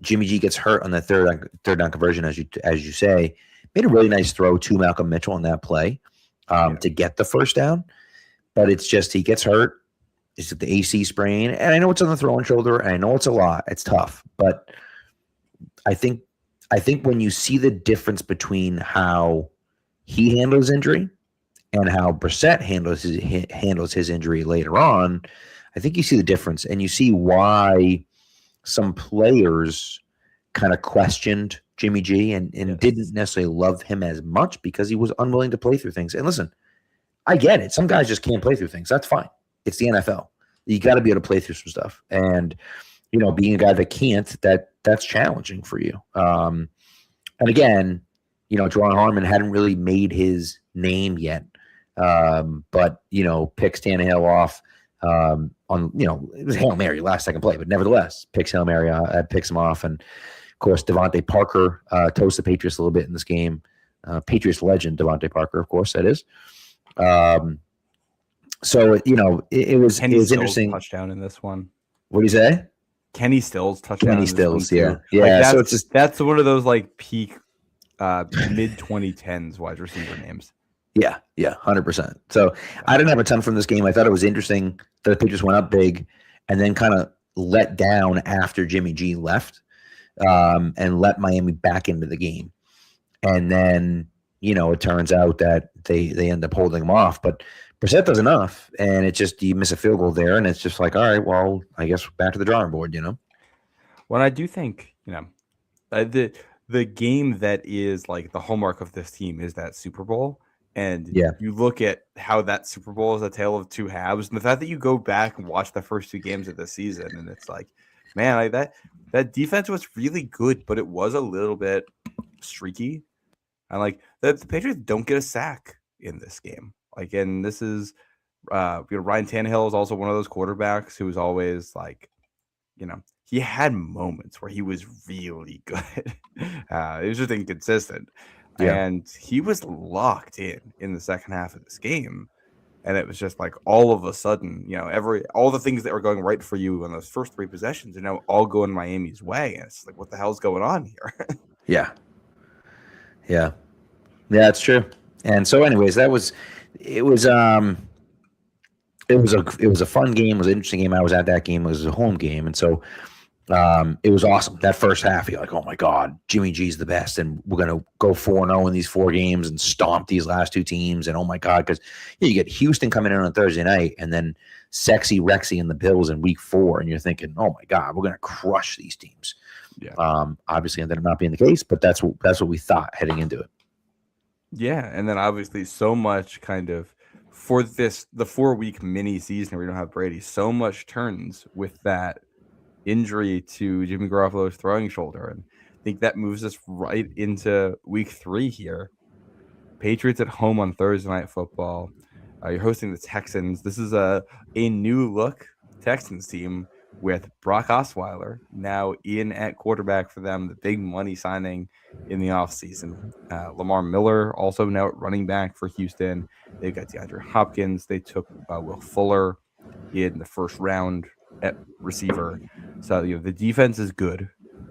Jimmy G gets hurt on the third down conversion, as you say. Made a really nice throw to Malcolm Mitchell on that play to get the first down. But it's just he gets hurt. It's the AC sprain. And I know it's on the throwing shoulder, and I know it's a lot. It's tough. But I think when you see the difference between how he handles injury and how Brissett handles his injury later on, I think you see the difference. And you see why some players kind of questioned Jimmy G and didn't necessarily love him as much because he was unwilling to play through things. And listen, I get it. Some guys just can't play through things. That's fine. It's the NFL. You got to be able to play through some stuff. And, being a guy that can't, that's challenging for you. And again, Jerron Harmon hadn't really made his name yet. But, picks Tannehill off on, it was Hail Mary last second play, but nevertheless, picks Hail Mary, picks him off. And, of course, Devontae Parker toasts the Patriots a little bit in this game. Patriots legend, Devontae Parker, of course, that is. So, it was interesting. Touchdown in this one. What do you say? Kenny Stills touchdown. Kenny Stills, yeah. So it's just that's one of those peak mid 2010s wide receiver names. Yeah, 100%. So I didn't have a ton from this game. I thought it was interesting that the Patriots went up big and then kind of let down after Jimmy G left and let Miami back into the game. And then, it turns out that they end up holding them off. But Brissett does enough, and it's just you miss a field goal there, and it's just like, all right, well, I guess back to the drawing board, Well, I do think, the game that is the hallmark of this team is that Super Bowl. And you look at how that Super Bowl is a tale of two halves, and the fact that you go back and watch the first two games of the season, and it's like, man, that defense was really good, but it was a little bit streaky. And the Patriots don't get a sack in this game. And this is Ryan Tannehill is also one of those quarterbacks who was always he had moments where he was really good. It was just inconsistent. Yeah. And he was locked in the second half of this game. And it was just all of a sudden, all the things that were going right for you on those first three possessions are now all going Miami's way. And it's what the hell's going on here? Yeah, it's true. And so anyways, it was a fun game. It was an interesting game. I was at that game. It was a home game. And so it was awesome. That first half, you're like, oh my God, Jimmy G's the best. And we're going to go 4-0 in these 4 games and stomp these last 2 teams. And oh my God, because you get Houston coming in on Thursday night and then Sexy Rexy and the Bills in week 4. And you're thinking, oh my God, we're going to crush these teams. Yeah. Obviously ended up not being the case, but that's what we thought heading into it. Yeah. And then obviously so much kind of for the 4-week mini season where we don't have Brady, so much turns with that injury to Jimmy Garoppolo's throwing shoulder. And I think that moves us right into week 3 here. Patriots at home on Thursday Night Football. You're hosting the Texans. This is a new look Texans team with Brock Osweiler now in at quarterback for them, the big money signing in the offseason. Lamar Miller also now at running back for Houston. They've got DeAndre Hopkins. They took Will Fuller in the first round at receiver. So the defense is good.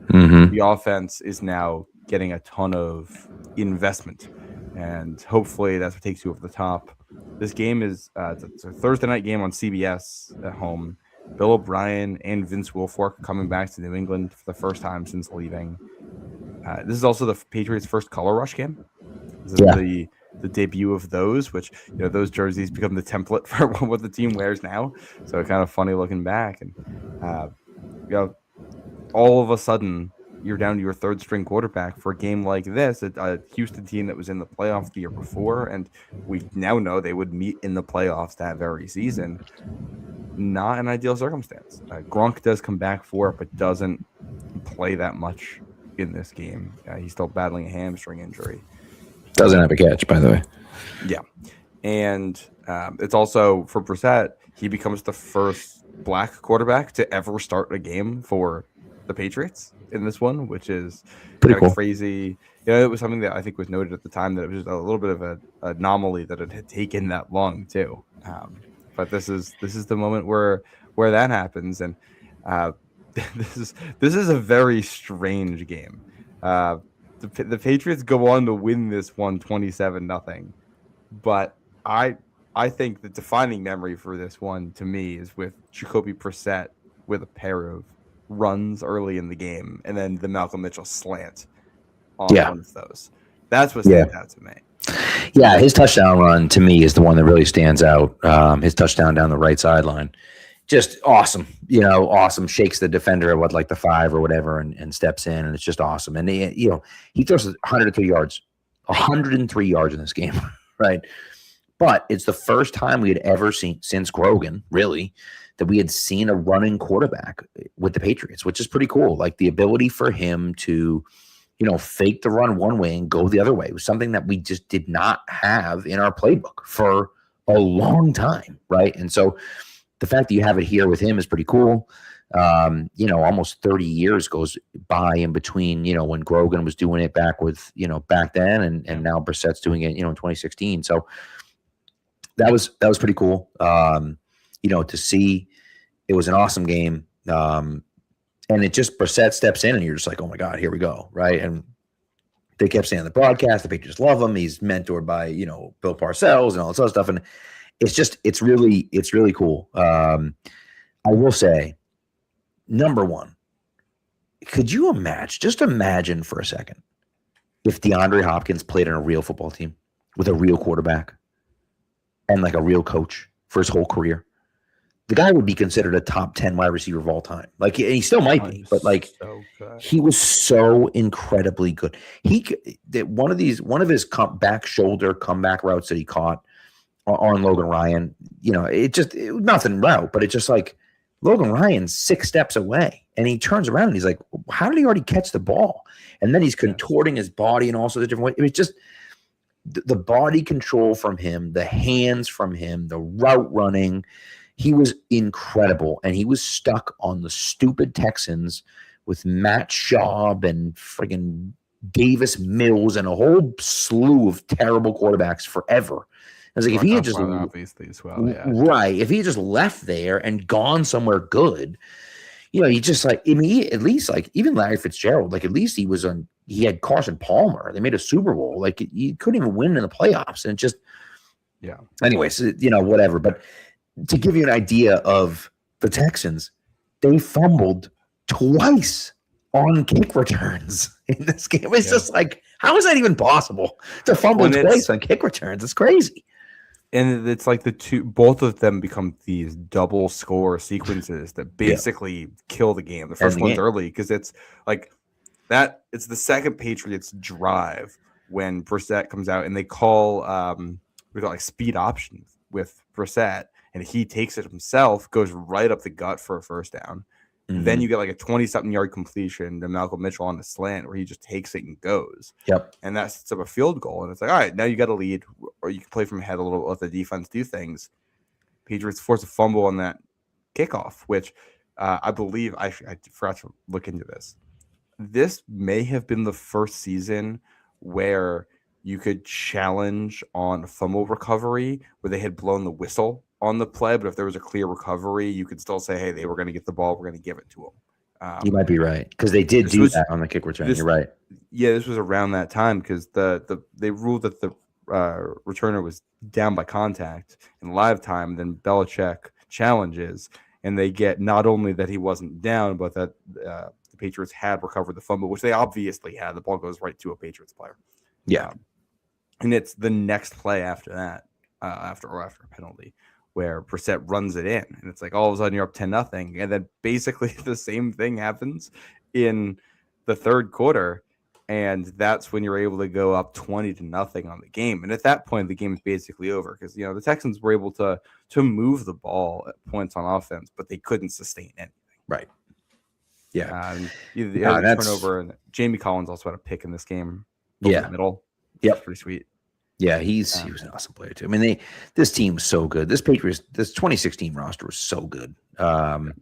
Mm-hmm. The offense is now getting a ton of investment, and hopefully that's what takes you over the top. This game is it's a Thursday night game on CBS at home. Bill O'Brien and Vince Wilfork coming back to New England for the first time since leaving. This is also the Patriots' first color rush game. This is the debut of those, which those jerseys become the template for what the team wears now. So kind of funny looking back, and all of a sudden you're down to your third string quarterback for a game like this. A Houston team that was in the playoffs the year before, and we now know they would meet in the playoffs that very season. Not an ideal circumstance. Gronk does come back for it, but doesn't play that much in this game. He's still battling a hamstring injury. Doesn't have a catch, by the way. Yeah. And it's also, for Brissett, he becomes the first black quarterback to ever start a game for the Patriots in this one, which is pretty cool. Crazy. It was something that I think was noted at the time that it was a little bit of an anomaly that it had taken that long, too. But this is the moment where that happens. And this is a very strange game. The Patriots go on to win this one 27-0, but I think the defining memory for this one to me is with Jacoby Brissett with a pair of runs early in the game, and then the Malcolm Mitchell slant on one of those. That's what stands out to me. Yeah, his touchdown run to me is the one that really stands out. His touchdown down the right sideline. Just awesome, awesome. Shakes the defender at like the 5 or whatever, and steps in, and it's just awesome. And he throws 103 yards in this game, right? But it's the first time we had ever seen since Grogan, really, that we had seen a running quarterback with the Patriots, which is pretty cool. Like the ability for him to, fake the run one way and go the other way was something that we just did not have in our playbook for a long time, right? And so the fact that you have it here with him is pretty cool. Almost 30 years goes by in between, when Grogan was doing it back then, and now Brissett's doing it, in 2016. So that was pretty cool. To see, it was an awesome game. And it just, Brissett steps in and you're just like, oh my God, here we go. Right. And they kept saying on the broadcast, the Patriots love him. He's mentored by, Bill Parcells and all this other stuff. And it's really cool. I will say, number one, could you imagine for a second if DeAndre Hopkins played on a real football team with a real quarterback and like a real coach for his whole career? The guy would be considered a top 10 wide receiver of all time. Like, he still might be, but like, he was so incredibly good. One of his back shoulder comeback routes that he caught on Logan Ryan, it was nothing route, but it's just like Logan Ryan's 6 steps away and he turns around and he's like, how did he already catch the ball? And then he's contorting his body in all sorts of different ways. It was just the body control from him, the hands from him, the route running. He was incredible, and he was stuck on the stupid Texans with Matt Schaub and friggin' Davis Mills and a whole slew of terrible quarterbacks forever. I was like, if he had just obviously as well, right, if he had just left there and gone somewhere good, he just like, at least like even Larry Fitzgerald, like at least he had Carson Palmer. They made a Super Bowl. Like he couldn't even win in the playoffs, and just Anyways, whatever, but. To give you an idea of the Texans, they fumbled twice on kick returns in this game. It's just like, how is that even possible to fumble twice on kick returns? It's crazy. And it's like both of them become these double score sequences that basically kill the game. The first one's early because it's like that. It's the second Patriots drive when Brissett comes out and they call we got like speed option with Brissett. And he takes it himself, goes right up the gut for a first down. Mm-hmm. Then you get like a 20-something yard completion to Malcolm Mitchell on the slant where he just takes it and goes. Yep. And that sets up a field goal. And it's like, all right, now you got a lead, or you can play from ahead a little, let the defense do things. Patriots force a fumble on that kickoff, which I believe I forgot to look into this. This may have been the first season where you could challenge on fumble recovery where they had blown the whistle on the play, but if there was a clear recovery, you could still say, hey, they were going to get the ball. We're going to give it to them. You might be right, because they did do that on the kick return. You're right. Yeah, this was around that time because they ruled that the returner was down by contact in live time. Then Belichick challenges, and they get not only that he wasn't down, but that the Patriots had recovered the fumble, which they obviously had. The ball goes right to a Patriots player. Yeah. And it's the next play after that, after a penalty, where Brissett runs it in, and it's like all of a sudden you're up 10-0, and then basically the same thing happens in the third quarter, and that's when you're able to go up 20-0 on the game. And at that point, the game is basically over because the Texans were able to move the ball at points on offense, but they couldn't sustain anything. Right. Yeah. The turnover, and Jamie Collins also had a pick in this game. In the middle. Yep. Pretty sweet. Yeah, he was an awesome player too. I mean, this team was so good. This 2016 roster was so good. And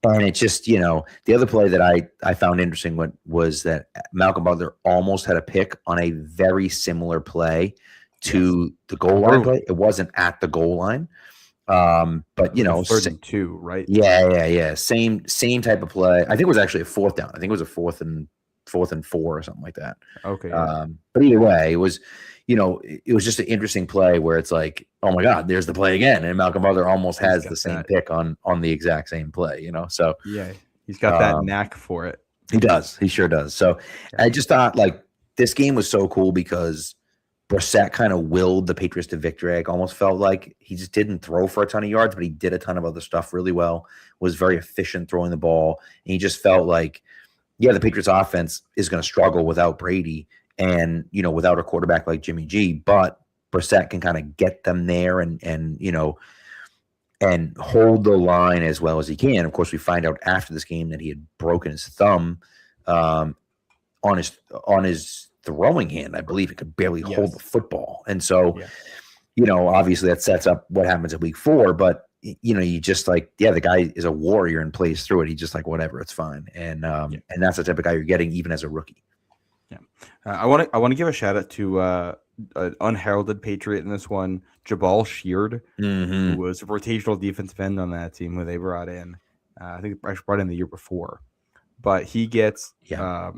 it's just, the other play that I found interesting was that Malcolm Butler almost had a pick on a very similar play to the goal line play. It wasn't at the goal line. But you know, 32, right? Yeah. Same type of play. I think it was actually a fourth down. I think it was a fourth and 4 or something like that. Okay. But either way, it was, you know, it was just an interesting play where it's like, oh my God, there's the play again, and Malcolm Butler almost has the same pick on the exact same play. You know, so yeah, he's got that knack for it. He does. He sure does. So I just thought like this game was so cool because Brissett kind of willed the Patriots to victory. I almost felt like he just didn't throw for a ton of yards, but he did a ton of other stuff really well, was very efficient throwing the ball. And he just felt like, yeah, the Patriots offense is going to struggle without Brady and, you know, without a quarterback like Jimmy G, but Brissett can kind of get them there and, you know, and hold the line as well as he can. Of course, we find out after this game that he had broken his thumb on his throwing hand. I believe he could barely hold the football. And so, you know, obviously that sets up what happens in week 4. But, you know, you just like, yeah, the guy is a warrior and plays through it. He's just like, whatever, it's fine. And that's the type of guy you're getting even as a rookie. Yeah. I want to give a shout out to an unheralded Patriot in this one, Jabal Sheard, who was a rotational defensive end on that team who they brought in. I think they brought in the year before, but he gets a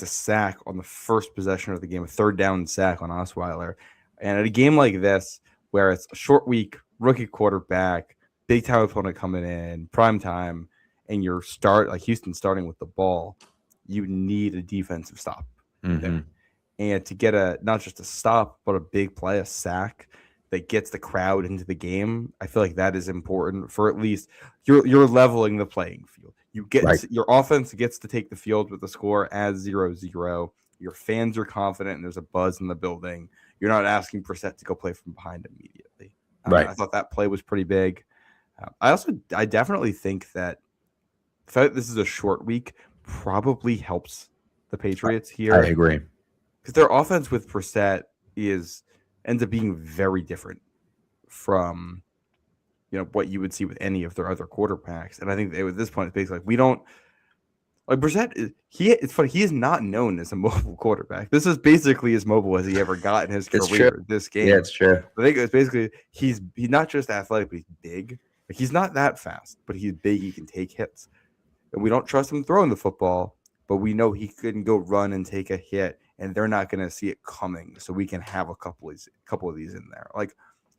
sack on the first possession of the game, a third down sack on Osweiler. And at a game like this, where it's a short week, rookie quarterback, big time opponent coming in, prime time, and you're Houston starting with the ball, you need a defensive stop there. And to get not just a stop, but a big play, a sack that gets the crowd into the game, I feel like that is important for at least you're leveling the playing field. You get your offense gets to take the field with the score as 0-0. Your fans are confident and there's a buzz in the building. You're not asking Brissett to go play from behind immediately. I thought that play was pretty big. I definitely think that the fact that this is a short week probably helps the Patriots here. I agree. Because their offense with Brissett ends up being very different from, you know, what you would see with any of their other quarterbacks. And I think at this point, it's basically like we don't like Brissett. It's funny. He is not known as a mobile quarterback. This is basically as mobile as he ever got in his career. This game, yeah, it's true. I think it's basically he's not just athletic, but he's big. Like he's not that fast, but he's big. He can take hits, and we don't trust him throwing the football, but we know he can go run and take a hit. And they're not going to see it coming, so we can have a couple of these in there. Like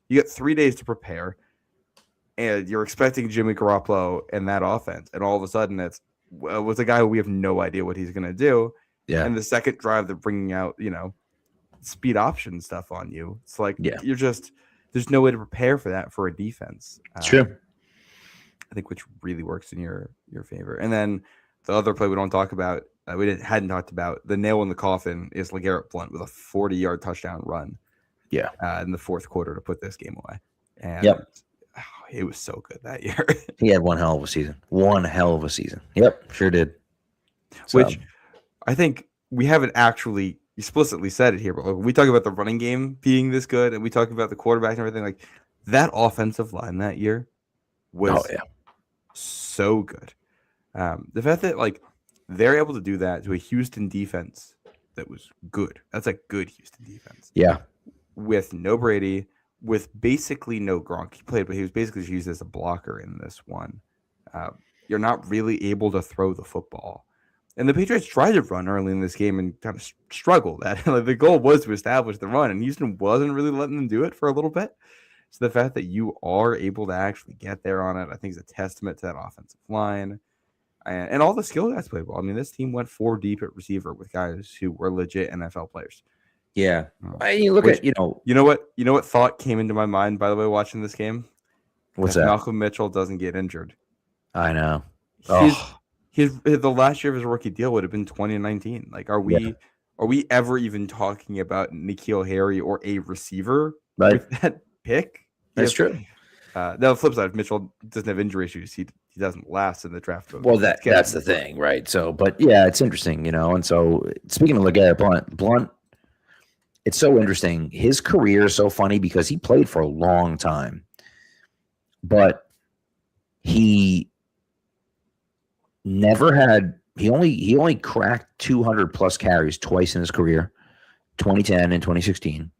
you get 3 days to prepare, and you're expecting Jimmy Garoppolo and that offense, and all of a sudden it's with a guy who we have no idea what he's going to do. Yeah. And the second drive, they're bringing out speed option stuff on you. It's like you're just there's no way to prepare for that for a defense. True. I think which really works in your favor. And then the other play we don't talk about. Hadn't talked about the nail in the coffin is LeGarrette Blount with a 40-yard touchdown run. Yeah, in the fourth quarter to put this game away. And it was so good that year. He had one hell of a season. Yep, sure did. So. Which I think we haven't actually explicitly said it here, but we talk about the running game being this good, and we talk about the quarterback and everything. Like that offensive line that year was so good. The fact that they're able to do that to a Houston defense that was good. That's a good Houston defense. Yeah. With no Brady, with basically no Gronk. He played, but he was basically used as a blocker in this one. You're not really able to throw the football. And the Patriots tried to run early in this game and kind of struggled. The goal was to establish the run, and Houston wasn't really letting them do it for a little bit. So the fact that you are able to actually get there on it, I think is a testament to that offensive line. And all the skill guys played well. I mean, this team went 4 deep at receiver with guys who were legit NFL players. Yeah, you look at you know what thought came into my mind by the way watching this game. What's that? Malcolm Mitchell doesn't get injured. I know. The last year of his rookie deal would have been 2019. Like, are we ever even talking about N'Keal Harry or a receiver with that pick? That's true. Now the flip side, if Mitchell doesn't have injury issues, he doesn't last in the draft. Well, that's the thing, right? So, but yeah, it's interesting, And so, speaking of LeGarrette Blount, it's so interesting. His career is so funny because he played for a long time, but he never had. He only cracked 200 plus carries twice in his career, 2010 and 2016.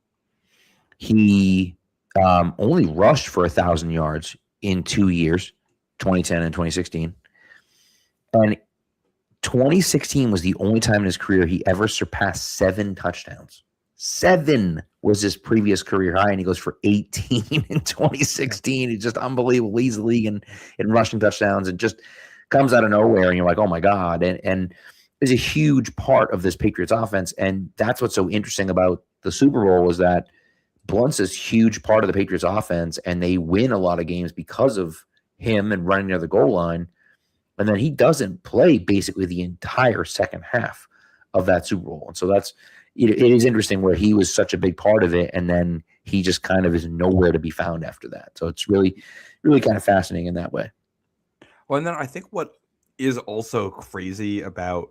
He only rushed for 1,000 yards in 2 years, 2010 and 2016. And 2016 was the only time in his career he ever surpassed 7 touchdowns. 7 was his previous career high, and he goes for 18 in 2016. He's just unbelievable. Leads the league in rushing touchdowns and just comes out of nowhere, and you're like, oh my God. And is a huge part of this Patriots offense. And that's what's so interesting about the Super Bowl was that Blunt's this huge part of the Patriots offense, and they win a lot of games because of him and running near the goal line. And then he doesn't play basically the entire second half of that Super Bowl. And so it is interesting where he was such a big part of it, and then he just kind of is nowhere to be found after that. So it's really, really kind of fascinating in that way. Well, and then I think what is also crazy about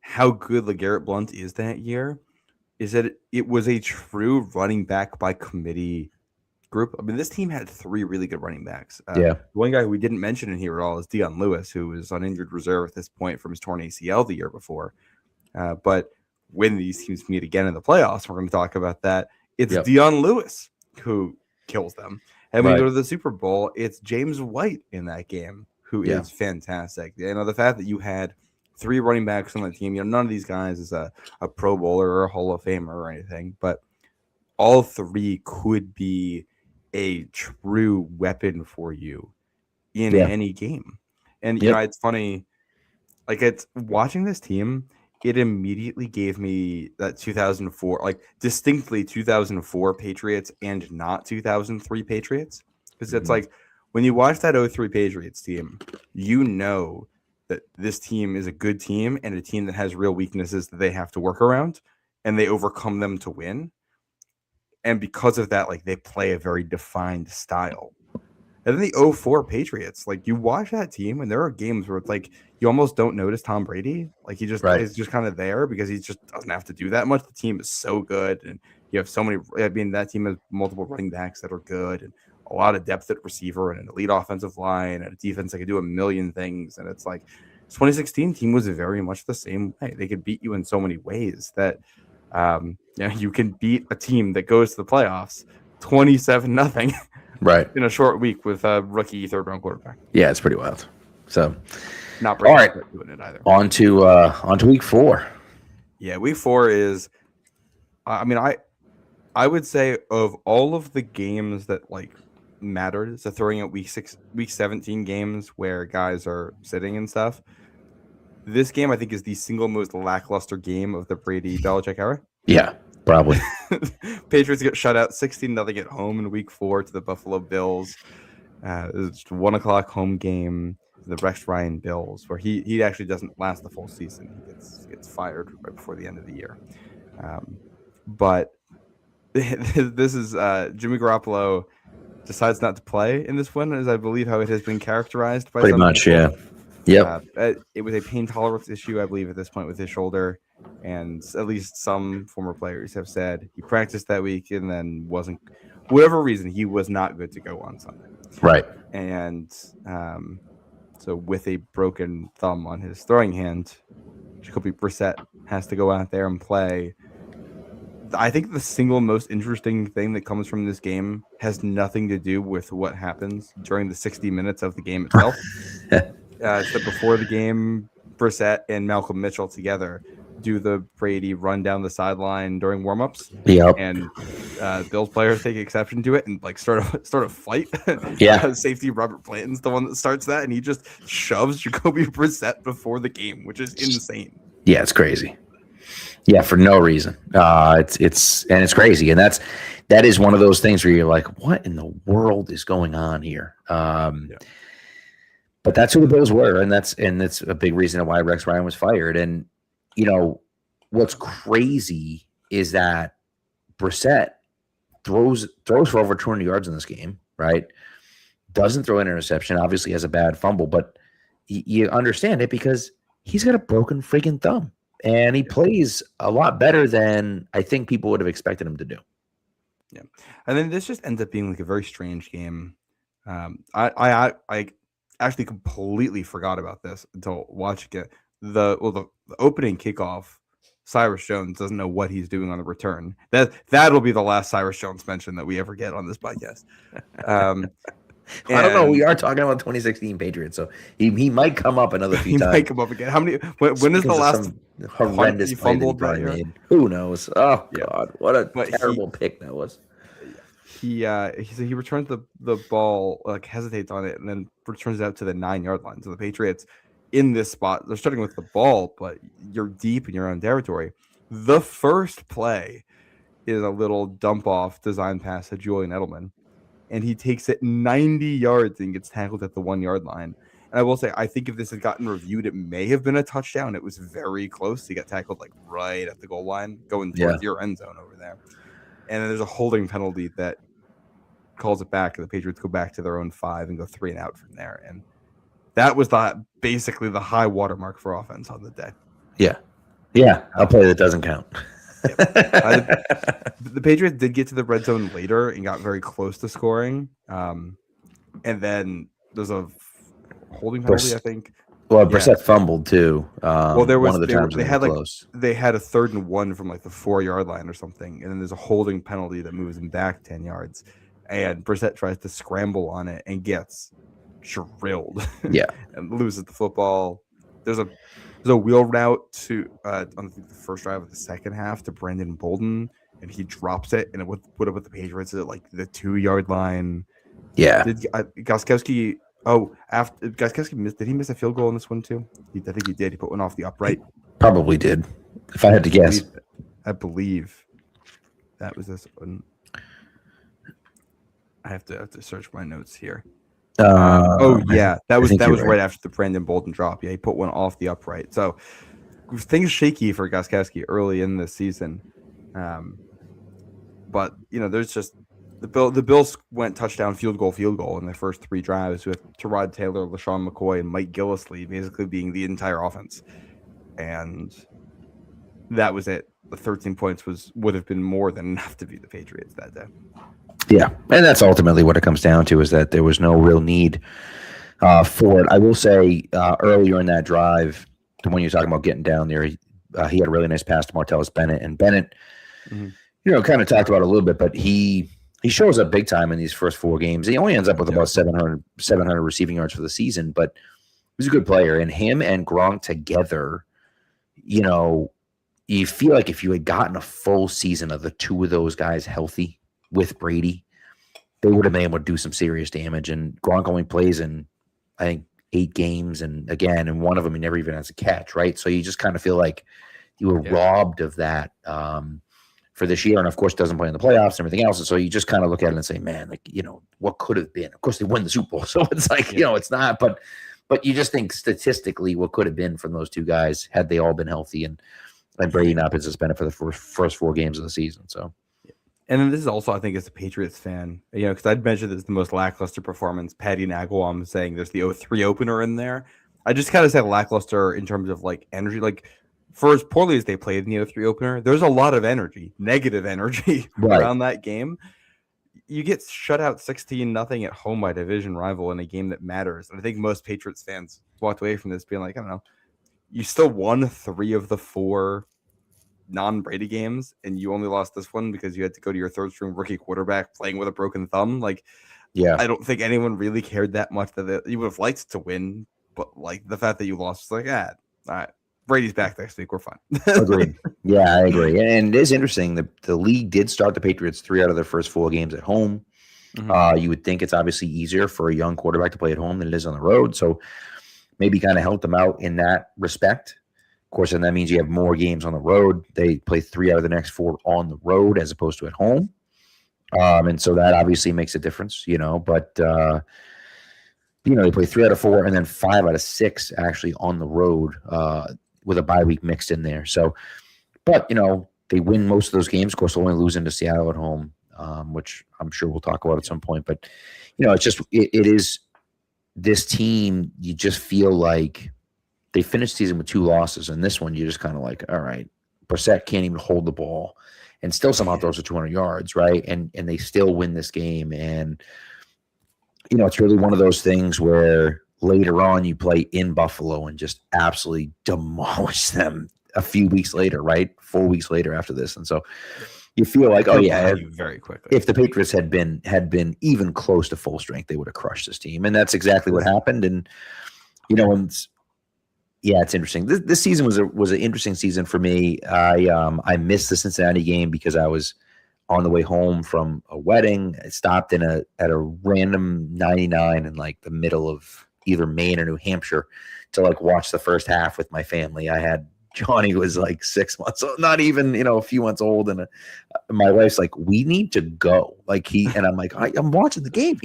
how good LeGarrette Blount is that year is that it was a true running back by committee group. I mean, this team had 3 really good running backs. One guy we didn't mention in here at all is Dion Lewis, who was on injured reserve at this point from his torn ACL the year before. But when these teams meet again in the playoffs, we're going to talk about that. It's Dion Lewis who kills them. And when we go to the Super Bowl, it's James White in that game who is fantastic. You know, the fact that you had 3 running backs on the team, you know, none of these guys is a Pro Bowler or a Hall of Famer or anything, but all 3 could be a true weapon for you in any game. And, you know, it's funny, like it's watching this team, it immediately gave me that 2004, like distinctly 2004 Patriots and not 2003 Patriots. Because it's like when you watch that 03 Patriots team, you know that this team is a good team and a team that has real weaknesses that they have to work around, and they overcome them to win. And because of that, like they play a very defined style. And then the 04 Patriots, like you watch that team, and there are games where it's like you almost don't notice Tom Brady. Like he just is just kind of there because he just doesn't have to do that much. The team is so good, and you have so many. I mean, that team has multiple running backs that are good, and a lot of depth at receiver, and an elite offensive line, and a defense that can do a million things. And it's like 2016 team was very much the same way. They could beat you in so many ways that. You can beat a team that goes to the playoffs 27-0 in a short week with a rookie 3rd-round quarterback. Yeah, it's pretty wild. So not Brady, all right, doing it either. On to week 4. Yeah, week 4 is I mean, I would say of all of the games that like mattered, so throwing out week 17 games where guys are sitting and stuff, this game I think is the single most lackluster game of the Brady-Belichick era. Yeah, probably. Patriots get shut out 16-0 at home in week 4 to the Buffalo Bills. It's 1:00 home game, the Rex Ryan Bills, where he actually doesn't last the full season. He gets fired right before the end of the year. But this is Jimmy Garoppolo decides not to play in this one, as I believe how it has been characterized by pretty much people. Yep. It was a pain tolerance issue, I believe, at this point with his shoulder. And at least some former players have said he practiced that week and then wasn't, whatever reason, he was not good to go on Sunday. Right. And so with a broken thumb on his throwing hand, Jacoby Brissett has to go out there and play. I think the single most interesting thing that comes from this game has nothing to do with what happens during the 60 minutes of the game itself. So before the game, Brissett and Malcolm Mitchell together do the Brady run down the sideline during warmups. Yep. And Bills players take exception to it and like start a fight. Yeah. Safety Robert Blanton's the one that starts that, and he just shoves Jacoby Brissett before the game, which is insane. Yeah, it's crazy. Yeah, for no reason. It's crazy, and that is one of those things where you're like, what in the world is going on here? But that's who the Bills were, and that's a big reason why Rex Ryan was fired. And you know what's crazy is that Brissett throws for over 200 yards in this game, right? Doesn't throw an interception. Obviously, has a bad fumble, but you understand it because he's got a broken freaking thumb. And he plays a lot better than I think people would have expected him to do. Yeah, and then this just ends up being like a very strange game. I actually completely forgot about this until watching it. The opening kickoff Cyrus Jones doesn't know what he's doing on the return. That'll be the last Cyrus Jones mention that we ever get on this podcast. I don't know. We are talking about 2016 Patriots, so he might come up another few times. He might come up again. How many? When is the last horrendous play that he probably made? Who knows? Oh God, what a terrible pick that was. He returns the ball, like hesitates on it, and then returns it out to the 9-yard line. So the Patriots in this spot, they're starting with the ball, but you're deep in your own territory. The first play is a little dump off design pass to Julian Edelman, and he takes it 90 yards and gets tackled at the 1-yard line. And I will say, I think if this had gotten reviewed, it may have been a touchdown. It was very close. He got tackled like right at the goal line, going towards your end zone over there. And then there's a holding penalty that calls it back, and the Patriots go back to their own 5 and go 3 and out from there. And that was basically the high watermark for offense on the day. Yeah, a play that doesn't count. The Patriots did get to the red zone later and got very close to scoring. And then there's a holding penalty, I think. Well, Brissett fumbled too. There was one of the times they had they had a 3rd and 1 from like the 4-yard line or something, and then there's a holding penalty that moves them back 10 yards. And Brissett tries to scramble on it and gets drilled. And loses the football. There's a wheel route to on the first drive of the second half to Brandon Bolden, and he drops it, and it would have put the Patriots at like the 2-yard line. Yeah. Did Gostkowski? Oh, after Gostkowski missed, did he miss a field goal in this one too? I think he did. He put one off the upright. He probably did, if I had to guess. I believe that was this one. I have to search my notes here. That was right after the Brandon Bolden drop. Yeah, he put one off the upright. So things shaky for Gostkowski early in the season. But there's just the Bills went touchdown, field goal in their first 3 drives with Tyrod Taylor, LaShawn McCoy, and Mike Gillislee basically being the entire offense, and that was it. The 13 points would have been more than enough to beat the Patriots that day. Yeah, and that's ultimately what it comes down to, is that there was no real need for it. I will say earlier in that drive, when you're talking about getting down there, he had a really nice pass to Martellus Bennett, and Bennett, kind of talked about it a little bit, but he shows up big time in these first 4 games. He only ends up with about 700 receiving yards for the season, but he's a good player. And him and Gronk together, you feel like if you had gotten a full season of the 2 of those guys healthy with Brady, they would have been able to do some serious damage. And Gronk only plays in, I think, 8 games, and again, in one of them he never even has a catch, right? So you just kind of feel like you were robbed of that for this year, and of course doesn't play in the playoffs and everything else. And so you just kind of look at it and say, man, what could have been? Of course they win the Super Bowl, so it's like it's not, but you just think statistically what could have been from those 2 guys had they all been healthy, and Brady not been suspended for the first 4 games of the season. So. And then this is also, I think, as a Patriots fan, because I'd mentioned this is the most lackluster performance. Patty Nagelbaum saying there's the 0-3 opener in there. I just kind of say lackluster in terms of like energy. Like, for as poorly as they played in the 0-3 opener, there's a lot of energy, negative energy around that game. You get shut out 16-0 at home by division rival in a game that matters. And I think most Patriots fans walked away from this being like, I don't know, you still won 3 of the 4 non-Brady games, and you only lost this one because you had to go to your 3rd-string rookie quarterback playing with a broken thumb. Like, I don't think anyone really cared that much that you would have liked to win, but like the fact that you lost is like, all right, Brady's back next week, we're fine. Agreed. Yeah, I agree. And it is interesting. The league did start the Patriots 3 out of their first 4 games at home. You would think it's obviously easier for a young quarterback to play at home than it is on the road. So maybe kind of helped them out in that respect. Of course, and that means you have more games on the road. They play 3 out of the next 4 on the road as opposed to at home. And so that obviously makes a difference, but, they play 3 out of 4 and then 5 out of 6 actually on the road with a bye week mixed in there. So, but, they win most of those games. Of course, they'll only lose into Seattle at home, which I'm sure we'll talk about at some point. But, it's just, it is this team, you just feel like they finished the season with 2 losses, and this one you're just kind of like, all right, Brissett can't even hold the ball and still somehow throws for 200 yards, right? And they still win this game. And, it's really one of those things where later on you play in Buffalo and just absolutely demolish them a few weeks later, right? 4 weeks later after this. And so you feel like, very quickly. If the Patriots had been even close to full strength, they would have crushed this team. And that's exactly what happened. And, it's interesting. This season was an interesting season for me. I missed the Cincinnati game because I was on the way home from a wedding. I stopped at a random 99 in like the middle of either Maine or New Hampshire to like watch the first half with my family. I had Johnny was like 6 months old, not even, a few months old. And my wife's like, we need to go. And I'm like, I'm watching the game,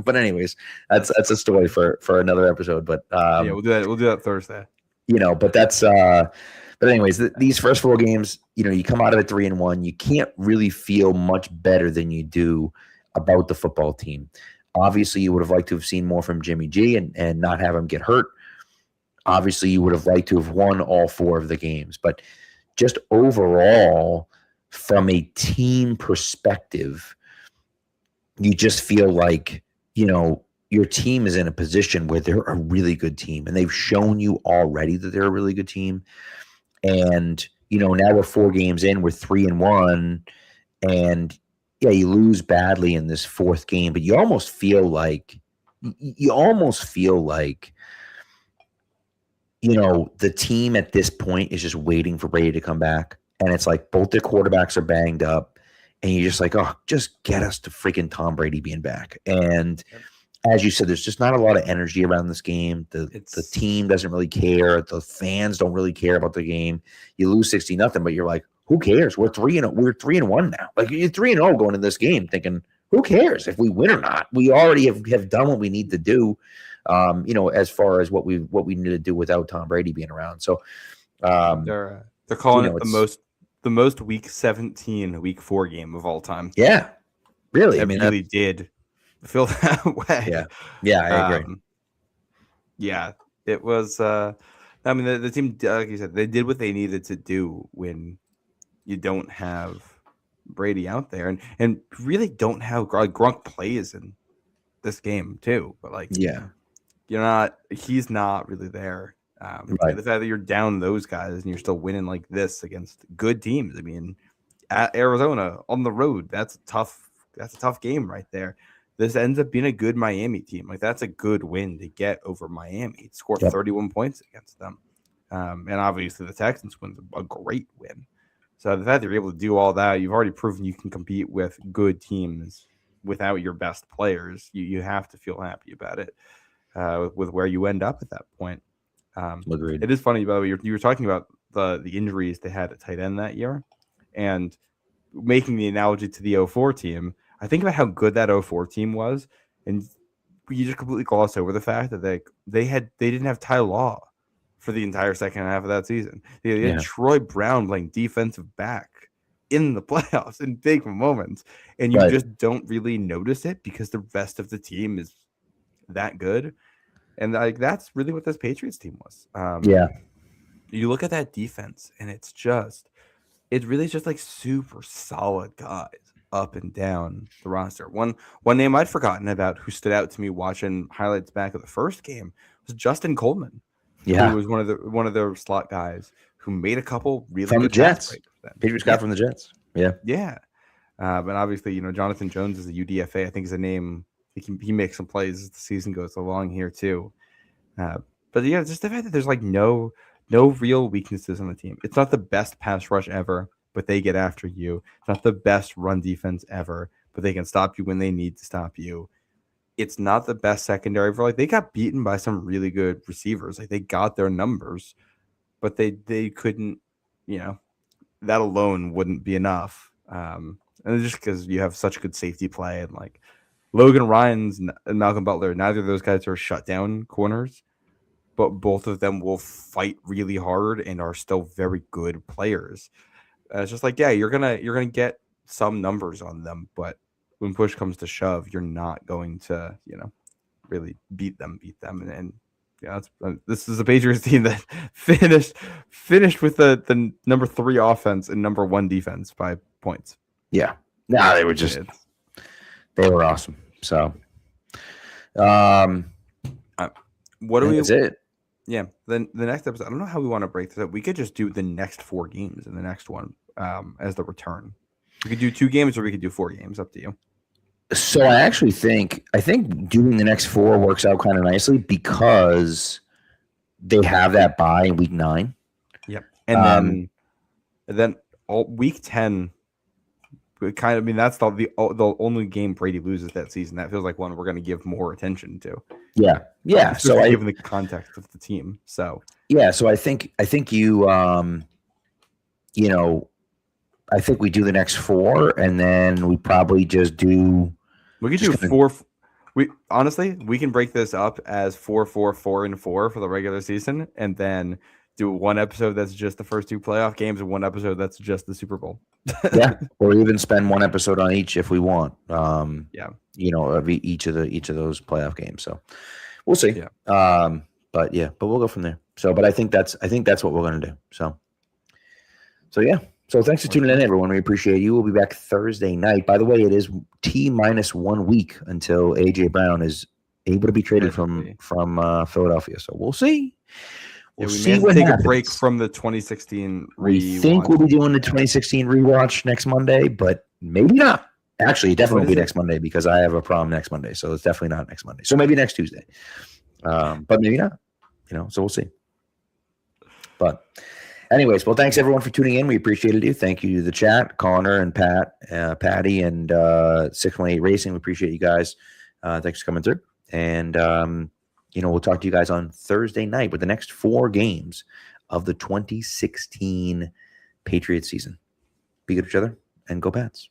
but anyways, that's a story for another episode. But we'll do that. We'll do that Thursday. But that's but anyways, these first 4 games, you come out of it 3-1. You can't really feel much better than you do about the football team. Obviously, you would have liked to have seen more from Jimmy G and not have him get hurt. Obviously, you would have liked to have won all 4 of the games. But just overall, from a team perspective, you just feel like, your team is in a position where they're a really good team. And they've shown you already that they're a really good team. And, now we're 4 games in, we're 3-1. And, you lose badly in this 4th game. But you almost feel like the team at this point is just waiting for Brady to come back. And it's like both their quarterbacks are banged up. And you're just like, oh, just get us to freaking Tom Brady being back. And as you said, there's just not a lot of energy around this game. The team doesn't really care. The fans don't really care about the game. You lose 60-0, but you're like, who cares? We're 3-1 now. Like you're 3-0 going into this game thinking, who cares if we win or not? We already have done what we need to do. As far as what we need to do without Tom Brady being around. So they're calling it the most week 17 week 4 game of all time. Yeah, really. It really did feel that way. Yeah, I agree. Yeah, it was. The team, like you said, they did what they needed to do when you don't have Brady out there, and really don't have Gronk plays in this game too. But he's not really there. Right. The fact that you're down those guys and you're still winning like this against good teams. I mean, at Arizona on the road, that's a tough game right there. This ends up being a good Miami team. Like that's a good win to get over Miami. Score 31 points against them. And obviously the Texans win a great win. So the fact that you're able to do all that, you've already proven you can compete with good teams without your best players. You have to feel happy about it. With where you end up at that point. Agreed. It is funny, by the way, you were talking about the injuries they had at tight end that year, and making the analogy to the 04 team. I think about how good that 04 team was, and you just completely gloss over the fact that they didn't have Ty Law for the entire second half of that season. They had Troy Brown playing defensive back in the playoffs in big moments, and you just don't really notice it because the rest of the team is that good. And that's really what this Patriots team was. You look at that defense and it's really just like super solid guys up and down the roster. One name I'd forgotten about who stood out to me watching highlights back of the first game was Justin Coleman. Yeah. Who was one of their slot guys who made a couple really from good the Jets. Patriots got from the Jets. Yeah. Yeah. But obviously, Jonathan Jones is a UDFA. I think is a name. He makes some plays as the season goes along here too. But just the fact that there's like no real weaknesses on the team. It's not the best pass rush ever, but they get after you. It's not the best run defense ever, but they can stop you when they need to stop you. It's not the best secondary for they got beaten by some really good receivers. Like they got their numbers, but they couldn't, that alone wouldn't be enough. And just because you have such good safety play and like Logan Ryans and Malcolm Butler, neither of those guys are shutdown corners, but both of them will fight really hard and are still very good players. It's just you're gonna get some numbers on them, but when push comes to shove, you're not going to really beat them. And this is a Patriots team that finished with the number 3 offense and number 1 defense by points. Yeah, no, they were awesome. So, what do we? That's it. Yeah. Then the next episode, I don't know how we want to break this up. We could just do the next 4 games in the next one as the return. We could do 2 games or we could do 4 games. Up to you. So I think doing the next 4 works out kind of nicely because they have that bye in week 9. Yep. And then week 10. Kind of, I mean, that's the only game Brady loses that season. That feels like one we're going to give more attention to. Yeah. So given the context of the team, so I think you, I think we do the next 4, and then we probably just do. We could do 4. We can break this up as 4, 4, 4, and 4 for the regular season, and then do one episode that's just the first 2 playoff games, and one episode that's just the Super Bowl. Yeah, or even spend one episode on each if we want. Of each of those playoff games. So we'll see. Yeah. But we'll go from there. So, but I think that's what we're going to do. So yeah. So thanks for tuning in, everyone. We appreciate you. We'll be back Thursday night. By the way, it is T-1 week until AJ Brown is able to be traded from Philadelphia. So we'll see. We may take a break from the 2016 We think we'll be doing the 2016 rewatch next Monday, but maybe not. Actually, it definitely will be next Monday because I have a prom next Monday. So it's definitely not next Monday. So maybe next Tuesday. But maybe not. So we'll see. But anyways, well, thanks everyone for tuning in. We appreciated you. Thank you to the chat, Connor and Patty and 618 Racing. We appreciate you guys. Thanks for coming through. And we'll talk to you guys on Thursday night with the next 4 games of the 2016 Patriots season. Be good to each other and go Pats.